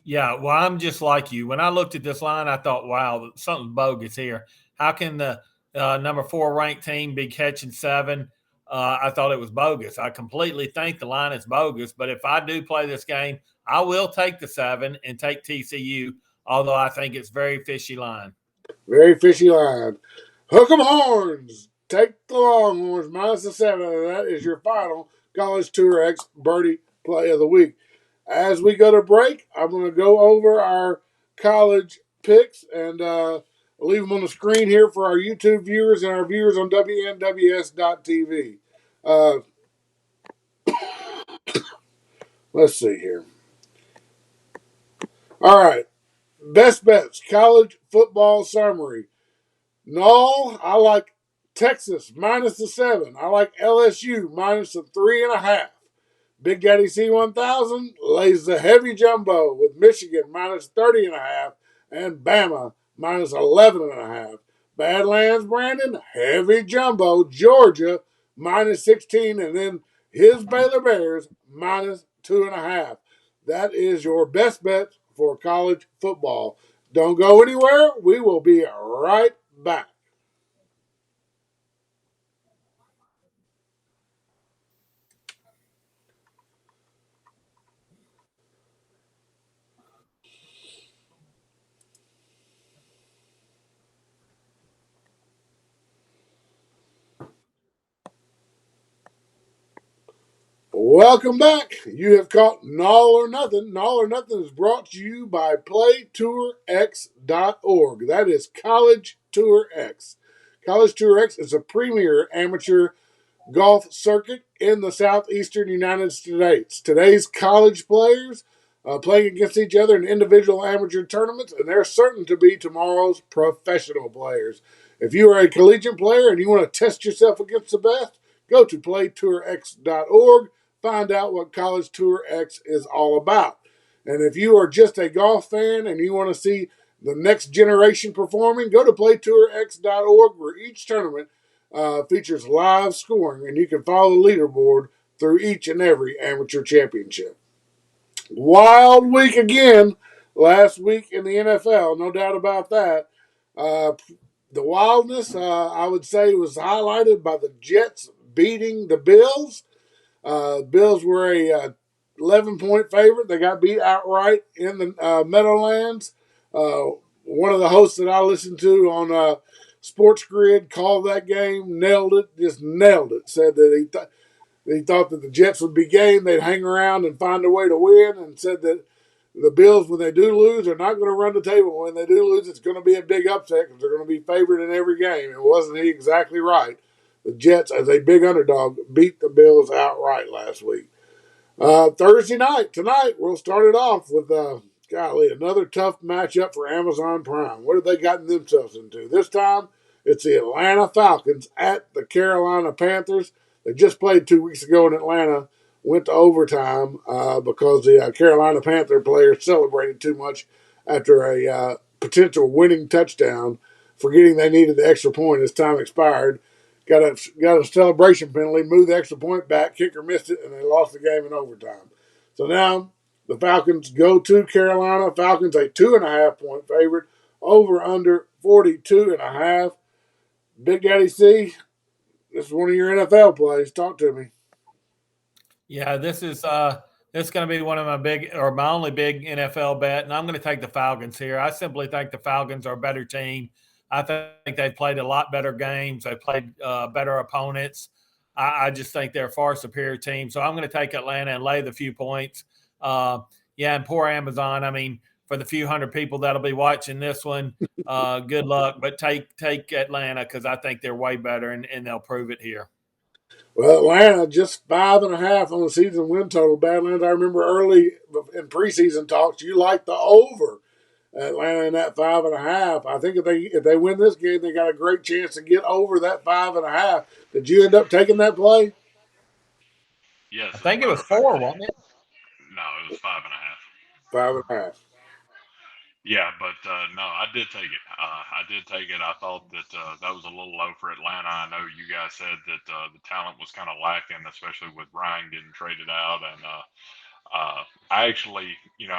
C: Yeah, well, I'm just like you. When I looked at this line, I thought, wow, something's bogus here. How can the number 4 ranked team be catching 7? I thought it was bogus. I completely think the line is bogus. But if I do play this game, I will take the 7 and take TCU, although I think it's very fishy line.
B: Very fishy line. Hook 'em horns. Take the Longhorns minus the 7. And that is your final College Tour X Birdie play of the week. As we go to break, I'm going to go over our college picks and leave them on the screen here for our YouTube viewers and our viewers on WNWS.TV. Uh, let's see here. All right. Best bets, college football summary. No, I like Texas minus the 7. I like LSU minus the 3.5. Big Daddy C1000 lays the heavy jumbo with Michigan minus 30.5 and Bama minus 11.5. Badlands Brandon, heavy jumbo, Georgia minus 16, and then his Baylor Bears minus 2.5. That is your best bet for college football. Don't go anywhere. We will be right back. Welcome back. You have caught Nall or Nuthin. Nall or Nuthin is brought to you by PlayTourX.org. That is College Tour X. College Tour X is a premier amateur golf circuit in the southeastern United States. Today's college players playing against each other in individual amateur tournaments, and they're certain to be tomorrow's professional players. If you are a collegiate player and you want to test yourself against the best, go to playtourx.org. Find out what College Tour X is all about. And if you are just a golf fan and you want to see the next generation performing, go to playtourx.org, where each tournament features live scoring, and you can follow the leaderboard through each and every amateur championship. Wild week again last week in the NFL, no doubt about that. The wildness, I would say, was highlighted by the Jets beating the Bills. Bills were a 11-point favorite. They got beat outright in the Meadowlands. One of the hosts that I listened to on Sports Grid called that game, nailed it, just nailed it. Said that he thought that the Jets would be game. They'd hang around and find a way to win, and said that the Bills, when they do lose, are not going to run the table. When they do lose, it's going to be a big upset because they're going to be favored in every game. And wasn't he exactly right? The Jets, as a big underdog, beat the Bills outright last week. Thursday night, tonight, we'll start it off with, another tough matchup for Amazon Prime. What have they gotten themselves into? This time, it's the Atlanta Falcons at the Carolina Panthers. They just played 2 weeks ago in Atlanta, went to overtime because the Carolina Panther players celebrated too much after a potential winning touchdown, forgetting they needed the extra point as time expired. Got a celebration penalty, moved the extra point back, kicker missed it, and they lost the game in overtime. So now the Falcons go to Carolina. Falcons a 2.5-point favorite, over under 42.5. Big Daddy C, this is one of your NFL plays. Talk to me.
C: Yeah, this is going to be one of my only big NFL bet, and I'm going to take the Falcons here. I simply think the Falcons are a better team. I think they've played a lot better games. They've played better opponents. I just think they're a far superior team. So I'm going to take Atlanta and lay the few points. And poor Amazon. I mean, for the few hundred people that'll be watching this one, good luck. But take Atlanta because I think they're way better, and they'll prove it here.
B: Well, Atlanta just 5.5 on the season win total. Badlands, I remember early in preseason talks, you liked the over. Atlanta in that 5.5. I think if they win this game, they got a great chance to get over that 5.5. Did you end up taking that play?
D: Yes,
C: I
D: as a
C: think it
D: matter
C: was
D: of fact,
C: 4, wasn't it?
D: no, it was 5.5.
B: 5.5.
D: Yeah, but no, I did take it. I did take it. I thought that that was a little low for Atlanta. I know you guys said that the talent was kind of lacking, especially with Ryan getting traded out. And I'm actually in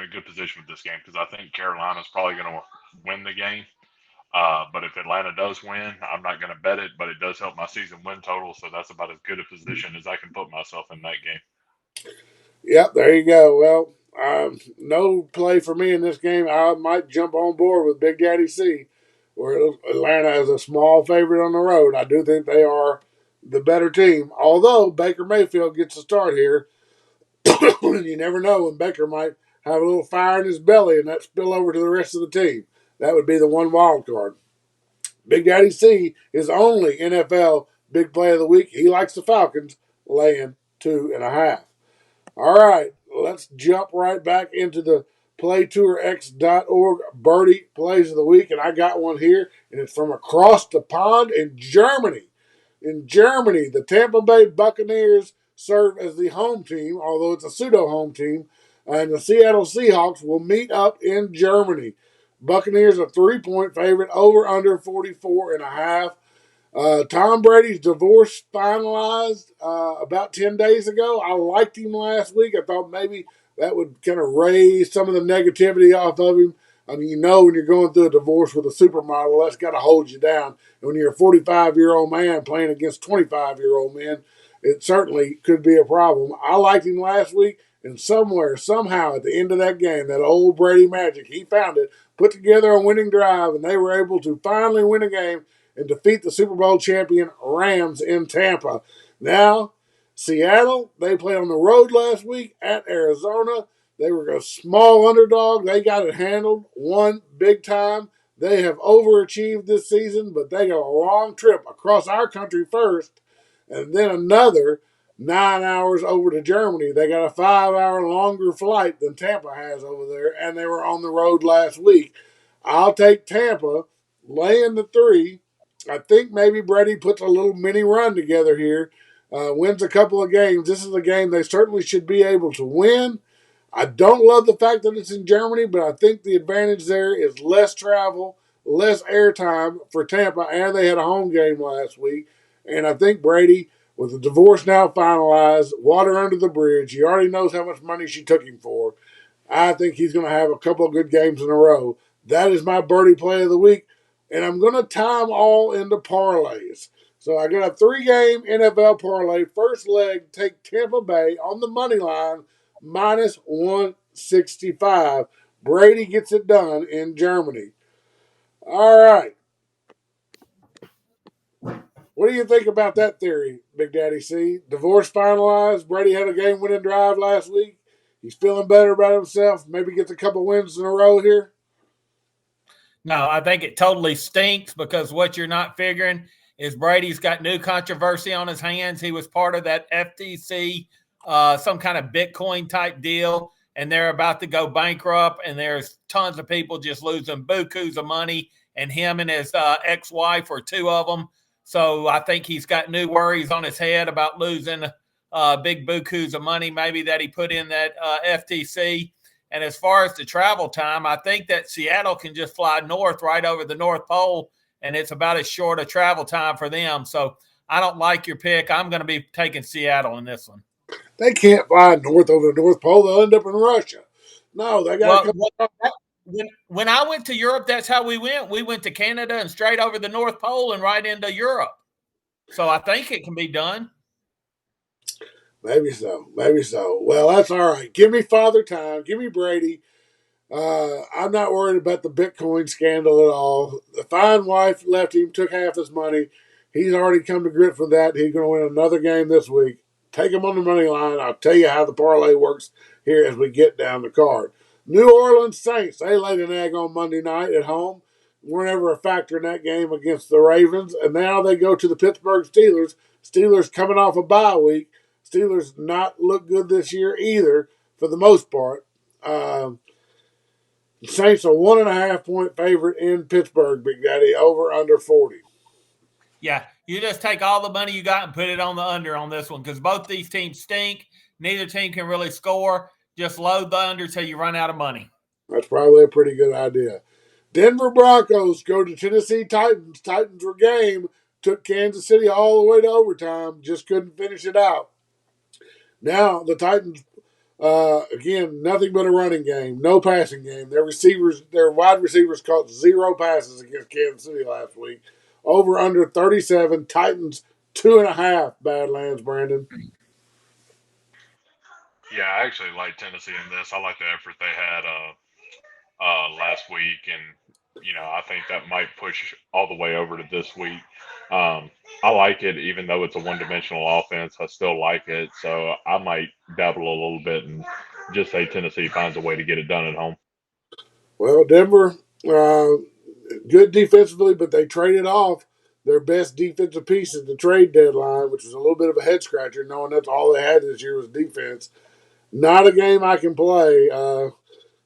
D: a good position with this game because I think Carolina's probably going to win the game. But if Atlanta does win, I'm not going to bet it, but it does help my season win total. So that's about as good a position as I can put myself in that game.
B: Yep, there you go. Well, no play for me in this game. I might jump on board with Big Daddy C, where Atlanta is a small favorite on the road. I do think they are the better team, although Baker Mayfield gets a start here. You never know when Baker might have a little fire in his belly and that spill over to the rest of the team. That would be the one wild card. Big Daddy C is only NFL big play of the week. He likes the Falcons laying 2.5. All right, let's jump right back into the playtourx.org birdie plays of the week. And I got one here, and it's from across the pond in Germany. In Germany, the Tampa Bay Buccaneers serve as the home team, although it's a pseudo home team, and the Seattle Seahawks will meet up in Germany. Buccaneers a 3-point favorite, over under 44.5. Tom Brady's divorce finalized about 10 days ago. I liked him last week. I thought maybe that would kind of raise some of the negativity off of him. I mean, when you're going through a divorce with a supermodel, that's got to hold you down. And when you're a 45-year-old man playing against 25-year-old men, it certainly could be a problem. I liked him last week, and somewhere, somehow, at the end of that game, that old Brady magic, he found it, put together a winning drive, and they were able to finally win a game and defeat the Super Bowl champion Rams in Tampa. Now, Seattle, they played on the road last week at Arizona. They were a small underdog. They got it handled, won big time. They have overachieved this season, but they got a long trip across our country first, and then another 9 hours over to Germany. They got a 5-hour longer flight than Tampa has over there, and they were on the road last week. I'll take Tampa, laying the 3. I think maybe Brady puts a little mini run together here, wins a couple of games. This is a game they certainly should be able to win. I don't love the fact that it's in Germany, but I think the advantage there is less travel, less airtime for Tampa, and they had a home game last week. And I think Brady, with the divorce now finalized, water under the bridge, he already knows how much money she took him for. I think he's going to have a couple of good games in a row. That is my birdie play of the week, and I'm going to tie them all into parlays. So I got a 3-game NFL parlay. First leg, take Tampa Bay on the money line, minus 165. Brady gets it done in Germany. All right. What do you think about that theory, Big Daddy C? Divorce finalized. Brady had a game-winning drive last week. He's feeling better about himself. Maybe gets a couple wins in a row here.
C: No, I think it totally stinks because what you're not figuring is Brady's got new controversy on his hands. He was part of that FTC, some kind of Bitcoin type deal, and they're about to go bankrupt. And there's tons of people just losing bukus of money, and him and his ex-wife are 2 of them. So I think he's got new worries on his head about losing big bukus of money, maybe that he put in that FTC. And as far as the travel time, I think that Seattle can just fly north right over the North Pole, and it's about as short a travel time for them. So I don't like your pick. I'm going to be taking Seattle in this one.
B: They can't fly north over the North Pole. They'll end up in Russia. No, they got to come.
C: When I went to Europe, that's how we went. We went to Canada and straight over the North Pole and right into Europe. So I think it can be done.
B: Maybe so. Maybe so. Well, that's all right. Give me Father Time. Give me Brady. I'm not worried about the Bitcoin scandal at all. The fine wife left him, took half his money. He's already come to grips with that. He's going to win another game this week. Take him on the money line. I'll tell you how the parlay works here as we get down the card. New Orleans Saints, they laid an egg on Monday night at home. Weren't ever a factor in that game against the Ravens. And now they go to the Pittsburgh Steelers. Steelers coming off a bye week. Steelers not look good this year either, for the most part. The Saints are 1.5-point favorite in Pittsburgh, Big Daddy, over under 40.
C: Yeah, you just take all the money you got and put it on the under on this one because both these teams stink. Neither team can really score. Just load the under till you run out of money.
B: That's probably a pretty good idea. Denver Broncos go to Tennessee Titans. Titans were game. Took Kansas City all the way to overtime. Just couldn't finish it out. Now the Titans, again, nothing but a running game, no passing game. Their wide receivers caught 0 passes against Kansas City last week. Over under 37. Titans 2.5. Badlands, Brandon.
D: Yeah, I actually like Tennessee in this. I like the effort they had last week, and I think that might push all the way over to this week. I like it, even though it's a one-dimensional offense. I still like it, so I might dabble a little bit and just say Tennessee finds a way to get it done at home.
B: Well, Denver, good defensively, but they traded off their best defensive piece at the trade deadline, which was a little bit of a head scratcher, knowing that's all they had this year was defense. Not a game I can play.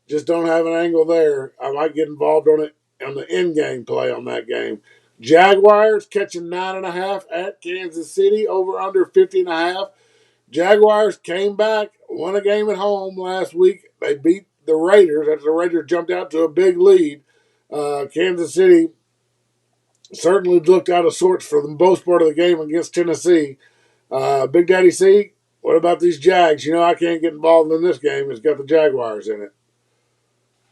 B: Just don't have an angle there. I might get involved on it on the in-game play on that game. Jaguars catching 9.5 at Kansas City, over under 50.5. Jaguars came back, won a game at home last week. They beat the Raiders after the Raiders jumped out to a big lead. Kansas City certainly looked out of sorts for the most part of the game against Tennessee. Big Daddy C, what about these Jags? You know I can't get involved in this game. It's got the Jaguars in it.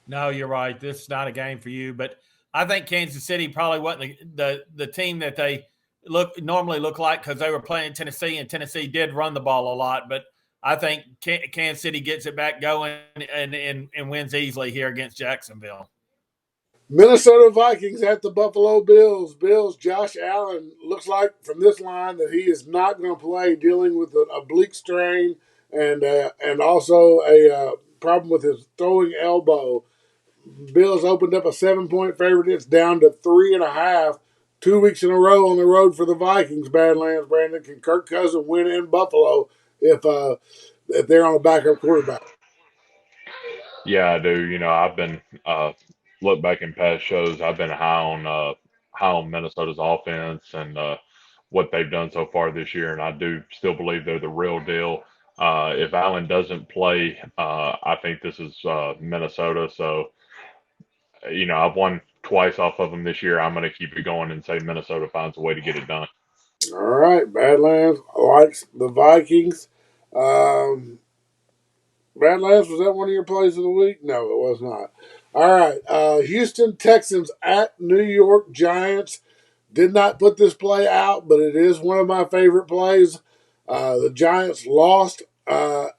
C: No, you're right. This is not a game for you. But I think Kansas City probably wasn't the team that they normally look like because they were playing Tennessee, and Tennessee did run the ball a lot. But I think Kansas City gets it back going and wins easily here against Jacksonville.
B: Minnesota Vikings at the Buffalo Bills. Bills, Josh Allen looks like from this line that he is not going to play, dealing with an oblique strain and also a problem with his throwing elbow. Bills opened up a 7-point favorite. It's down to 3.5. 2 weeks in a row on the road for the Vikings. Badlands, Brandon. Can Kirk Cousins win in Buffalo if they're on a backup quarterback?
D: Yeah, I do. I've been look back in past shows. I've been high on Minnesota's offense and what they've done so far this year, and I do still believe they're the real deal. If Allen doesn't play, I think this is Minnesota. So, I've won twice off of them this year. I'm going to keep it going and say Minnesota finds a way to get it done.
B: All right, Badlands likes the Vikings. Um, Badlands, was that one of your plays of the week? No, it was not. All right, Houston Texans at New York Giants. Did not put this play out, but it is one of my favorite plays. The Giants lost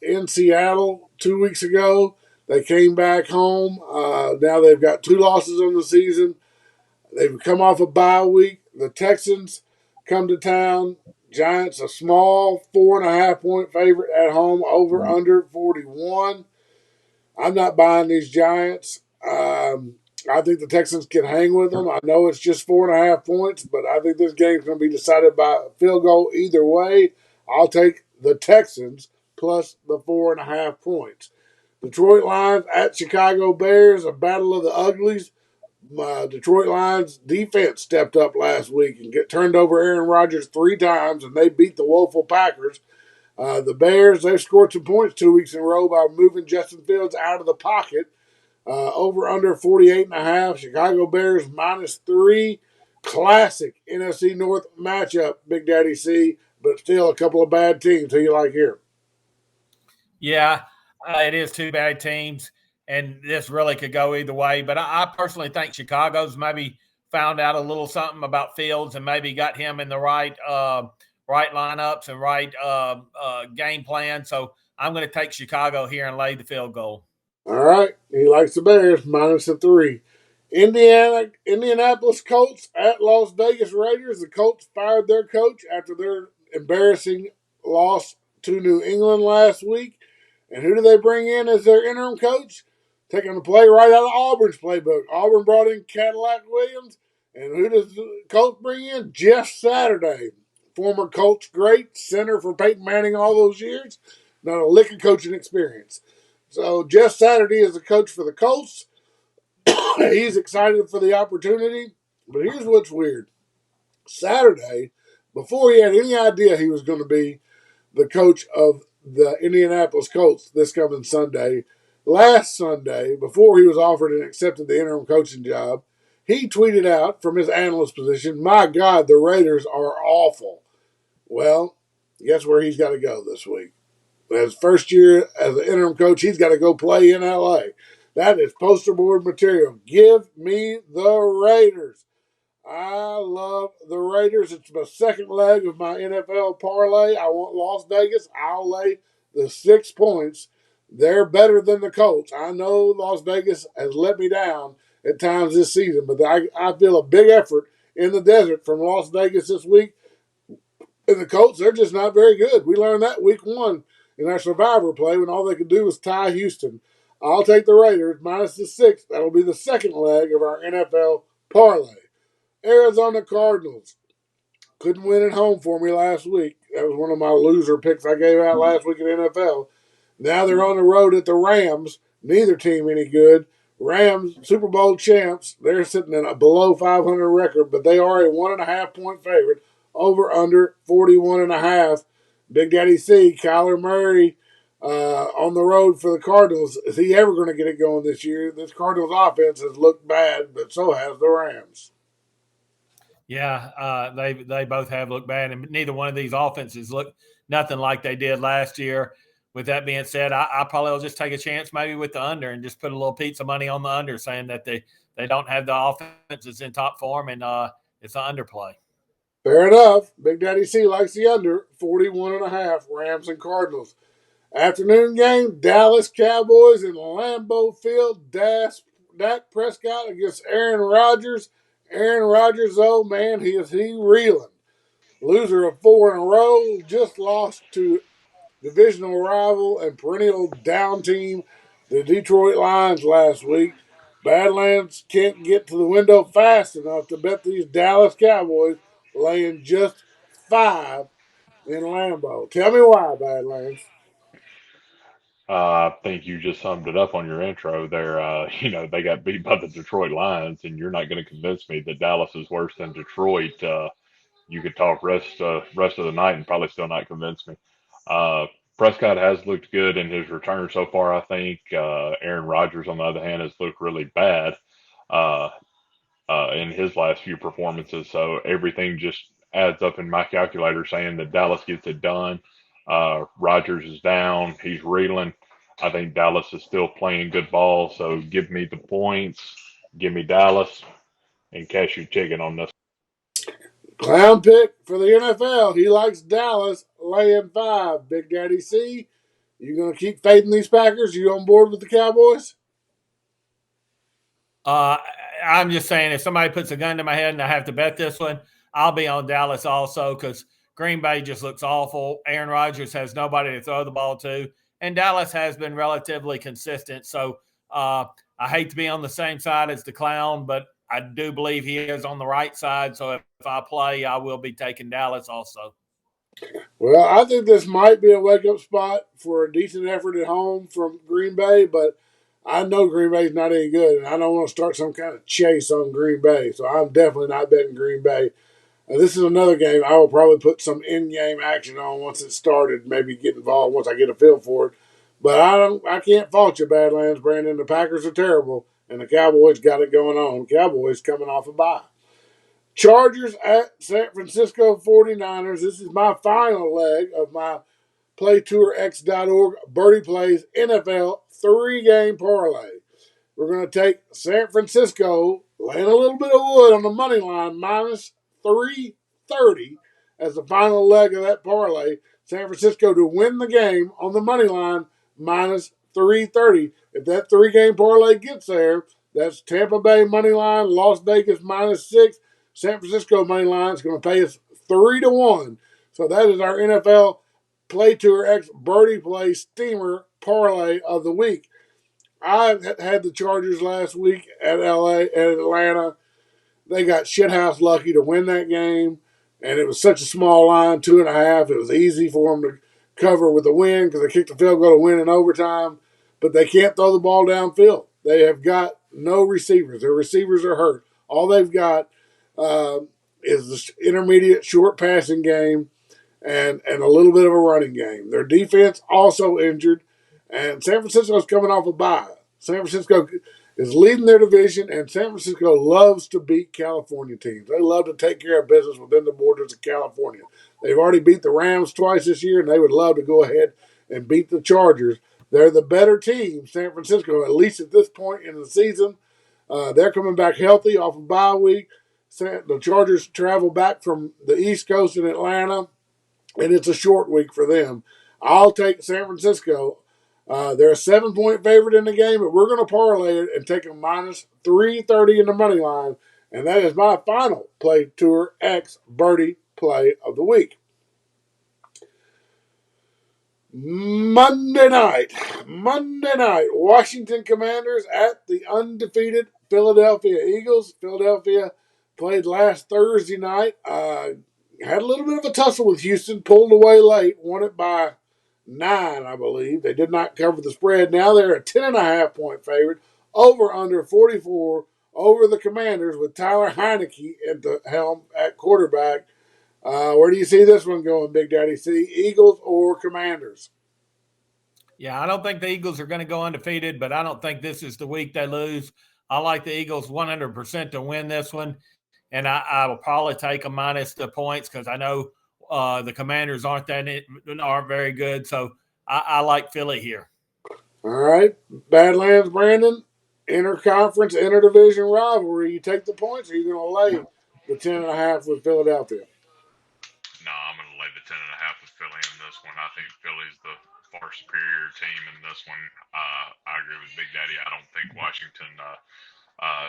B: in Seattle 2 weeks ago. They came back home. Now they've got 2 losses on the season. They've come off a bye week. The Texans come to town. Giants a small 4.5-point favorite at home, over under 41. I'm not buying these Giants. I think the Texans can hang with them. I know it's just 4.5 points, but I think this game's going to be decided by a field goal either way. I'll take the Texans plus the 4.5 points. Detroit Lions at Chicago Bears, a battle of the uglies. Detroit Lions defense stepped up last week and turned over Aaron Rodgers 3 times, and they beat the woeful Packers. The Bears, they've scored some points 2 weeks in a row by moving Justin Fields out of the pocket. Over under 48.5. Chicago Bears -3. Classic NFC North matchup, Big Daddy C, but still a couple of bad teams. Who you like here?
C: Yeah, it is two bad teams, and this really could go either way. But I personally think Chicago's maybe found out a little something about Fields and maybe got him in the right lineups and right game plan. So I'm going to take Chicago here and lay the field goal.
B: All right. He likes the Bears -3. Indianapolis Colts at Las Vegas Raiders. The Colts fired their coach after their embarrassing loss to New England last week. And who do they bring in as their interim coach? Taking the play right out of Auburn's playbook. Auburn brought in Cadillac Williams. And who does the Colts bring in? Jeff Saturday, former Colts great, center for Peyton Manning all those years. Not a lick of coaching experience. So Jeff Saturday is the coach for the Colts. He's excited for the opportunity. But here's what's weird. Saturday, before he had any idea he was going to be the coach of the Indianapolis Colts this coming Sunday, last Sunday, before he was offered and accepted the interim coaching job, he tweeted out from his analyst position, "My God, the Raiders are awful." Well, guess where he's got to go this week? His first year as an interim coach, he's got to go play in LA. That is poster board material. Give me the Raiders. I love the Raiders. It's my second leg of my NFL parlay. I want Las Vegas. I'll lay the 6 points. They're better than the Colts. I know Las Vegas has let me down at times this season, but I feel a big effort in the desert from Las Vegas this week. And the Colts, they're just not very good. We learned that week 1 in our survivor play when all they could do was tie Houston. I'll take the Raiders -6. That'll be the second leg of our NFL parlay. Arizona Cardinals couldn't win at home for me last week. That was one of my loser picks I gave out last week in NFL. Now they're on the road at the Rams. Neither team any good. Rams, Super Bowl champs. They're sitting in a below 500 record, but they are a 1.5-point favorite. Over under 41.5. Big Daddy C, Kyler Murray, on the road for the Cardinals. Is he ever going to get it going this year? This Cardinals offense has looked bad, but so has the Rams.
C: Yeah, they both have looked bad, and neither one of these offenses look nothing like they did last year. With that being said, I probably will just take a chance maybe with the under and just put a little pizza money on the under, saying that they don't have the offenses in top form, and it's an underplay.
B: Fair enough. Big Daddy C likes the under 41.5 Rams and Cardinals. Afternoon game, Dallas Cowboys in Lambeau Field. Dak Prescott against Aaron Rodgers. Aaron Rodgers, oh man, he reeling. Loser of 4 in a row, just lost to divisional rival and perennial down team, the Detroit Lions, last week. Badlands can't get to the window fast enough to bet these Dallas Cowboys laying just 5 in Lambeau. Tell me why, Badlands.
D: I think you just summed it up on your intro there. They got beat by the Detroit Lions, and you're not going to convince me that Dallas is worse than Detroit. You could talk rest of the night and probably still not convince me. Uh, Prescott has looked good in his return so far, I think. Aaron Rodgers, on the other hand, has looked really bad. Uh, in his last few performances. So everything just adds up in my calculator saying that Dallas gets it done. Rodgers is down. He's reeling. I think Dallas is still playing good ball. So give me the points. Give me Dallas and cash your chicken on this.
B: Clown pick for the NFL. He likes Dallas laying 5. Big Daddy C, you going to keep fading these Packers? You on board with the Cowboys?
C: Uh, I'm just saying, if somebody puts a gun to my head and I have to bet this one, I'll be on Dallas also because Green Bay just looks awful. Aaron Rodgers has nobody to throw the ball to, and Dallas has been relatively consistent. So I hate to be on the same side as the clown, but I do believe he is on the right side. So if I play, I will be taking Dallas also.
B: Well, I think this might be a wake up spot for a decent effort at home from Green Bay, but I know Green Bay's not any good, and I don't want to start some kind of chase on Green Bay. So I'm definitely not betting Green Bay. This is another game I will probably put some in-game action on once it started. Maybe get involved once I get a feel for it. But I can't fault you, Badlands, Brandon. The Packers are terrible, and the Cowboys got it going on. Cowboys coming off a bye. Chargers at San Francisco 49ers. This is my final leg of my PlayTourX.org Birdie Plays NFL 3-game parlay. We're going to take San Francisco, laying a little bit of wood on the money line, minus 330 as the final leg of that parlay. San Francisco to win the game on the money line, minus 330. If that 3-game parlay gets there, that's Tampa Bay money line, Las Vegas minus 6. San Francisco money line is going to pay us 3-1. So that is our NFL Play Tour X Birdie Play Steamer parlay of the week. I had the Chargers last week at Atlanta. They got shithouse lucky to win that game, and it was such a small line, 2.5. It was easy for them to cover with the win because they kicked the field goal to win in overtime. But they can't throw the ball downfield. They have got no receivers. Their receivers are hurt. All they've got is the intermediate short passing game and a little bit of a running game. Their defense also injured, and San Francisco's coming off a bye. San Francisco is leading their division, and San Francisco loves to beat California teams. They love to take care of business within the borders of California. They've already beat the Rams twice this year, and they would love to go ahead and beat the Chargers. They're the better team, San Francisco, at least at this point in the season. They're coming back healthy off of bye week. The Chargers travel back from the East Coast in Atlanta, and it's a short week for them. I'll take San Francisco. They're a 7-point favorite in the game, but we're going to parlay it and take a minus 330 in the money line. And that is my final Play Tour X Birdie Play of the week. Monday night, Washington Commanders at the undefeated Philadelphia Eagles. Philadelphia played last Thursday night. Had a little bit of a tussle with Houston, pulled away late, won it by 9, I believe. They did not cover the spread. Now they're a 10.5-point favorite, over under 44 over the Commanders with Tyler Heineke at the helm at quarterback. Where do you see this one going, Big Daddy C? Eagles or Commanders?
C: Yeah, I don't think the Eagles are going to go undefeated, but I don't think this is the week they lose. I like the Eagles 100% to win this one, and I will probably take them minus the points because I know the Commanders aren't very good. So I like Philly here.
B: All right. Badlands, Brandon, interconference, interdivision rivalry. You take the points or are you going to lay the 10.5 with Philadelphia?
D: No, I'm going to lay the 10.5 with Philly in this one. I think Philly's the far superior team in this one. I agree with Big Daddy. I don't think Washington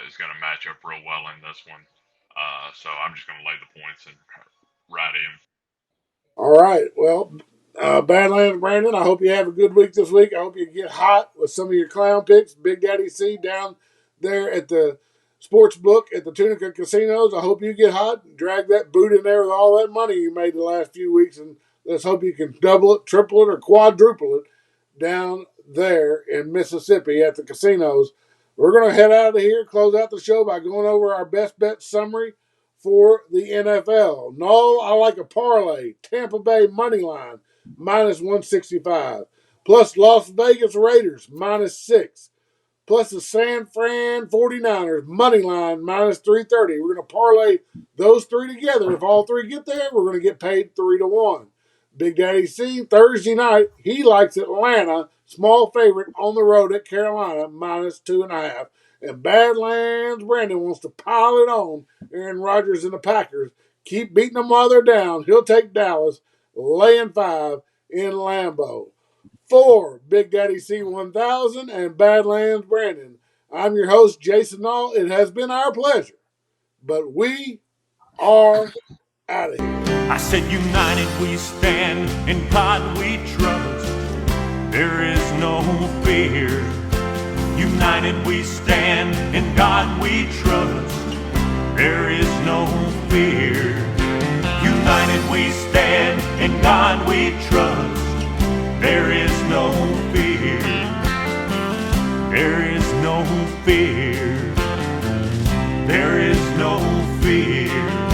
D: is going to match up real well in this one. So I'm just going to lay the points and ride in.
B: All right. Well, Badlands, Brandon, I hope you have a good week this week. I hope you get hot with some of your clown picks. Big Daddy C down there at the sports book at the Tunica Casinos. I hope you get hot and drag that boot in there with all that money you made the last few weeks. And let's hope you can double it, triple it, or quadruple it down there in Mississippi at the casinos. We're going to head out of here, close out the show by going over our best bet summary for the NFL. Nall, I like a parlay. Tampa Bay money line minus 165. Plus Las Vegas Raiders minus 6. Plus the San Fran 49ers money line minus 330. We're going to parlay those three together. If all three get there, we're going to get paid 3-1. Big Daddy C, Thursday night, he likes Atlanta, small favorite on the road at Carolina, minus 2.5. And Badlands Brandon wants to pile it on Aaron Rodgers and the Packers. Keep beating them while they're down. He'll take Dallas, laying 5 in Lambeau. For Big Daddy C1000 and Badlands Brandon, I'm your host, Jason Nall. It has been our pleasure, but we are out of here.
A: I said, united we stand, in God we trust. There is no fear. United we stand, in God we trust. There is no fear. United we stand, in God we trust. There is no fear. There is no fear. There is no fear.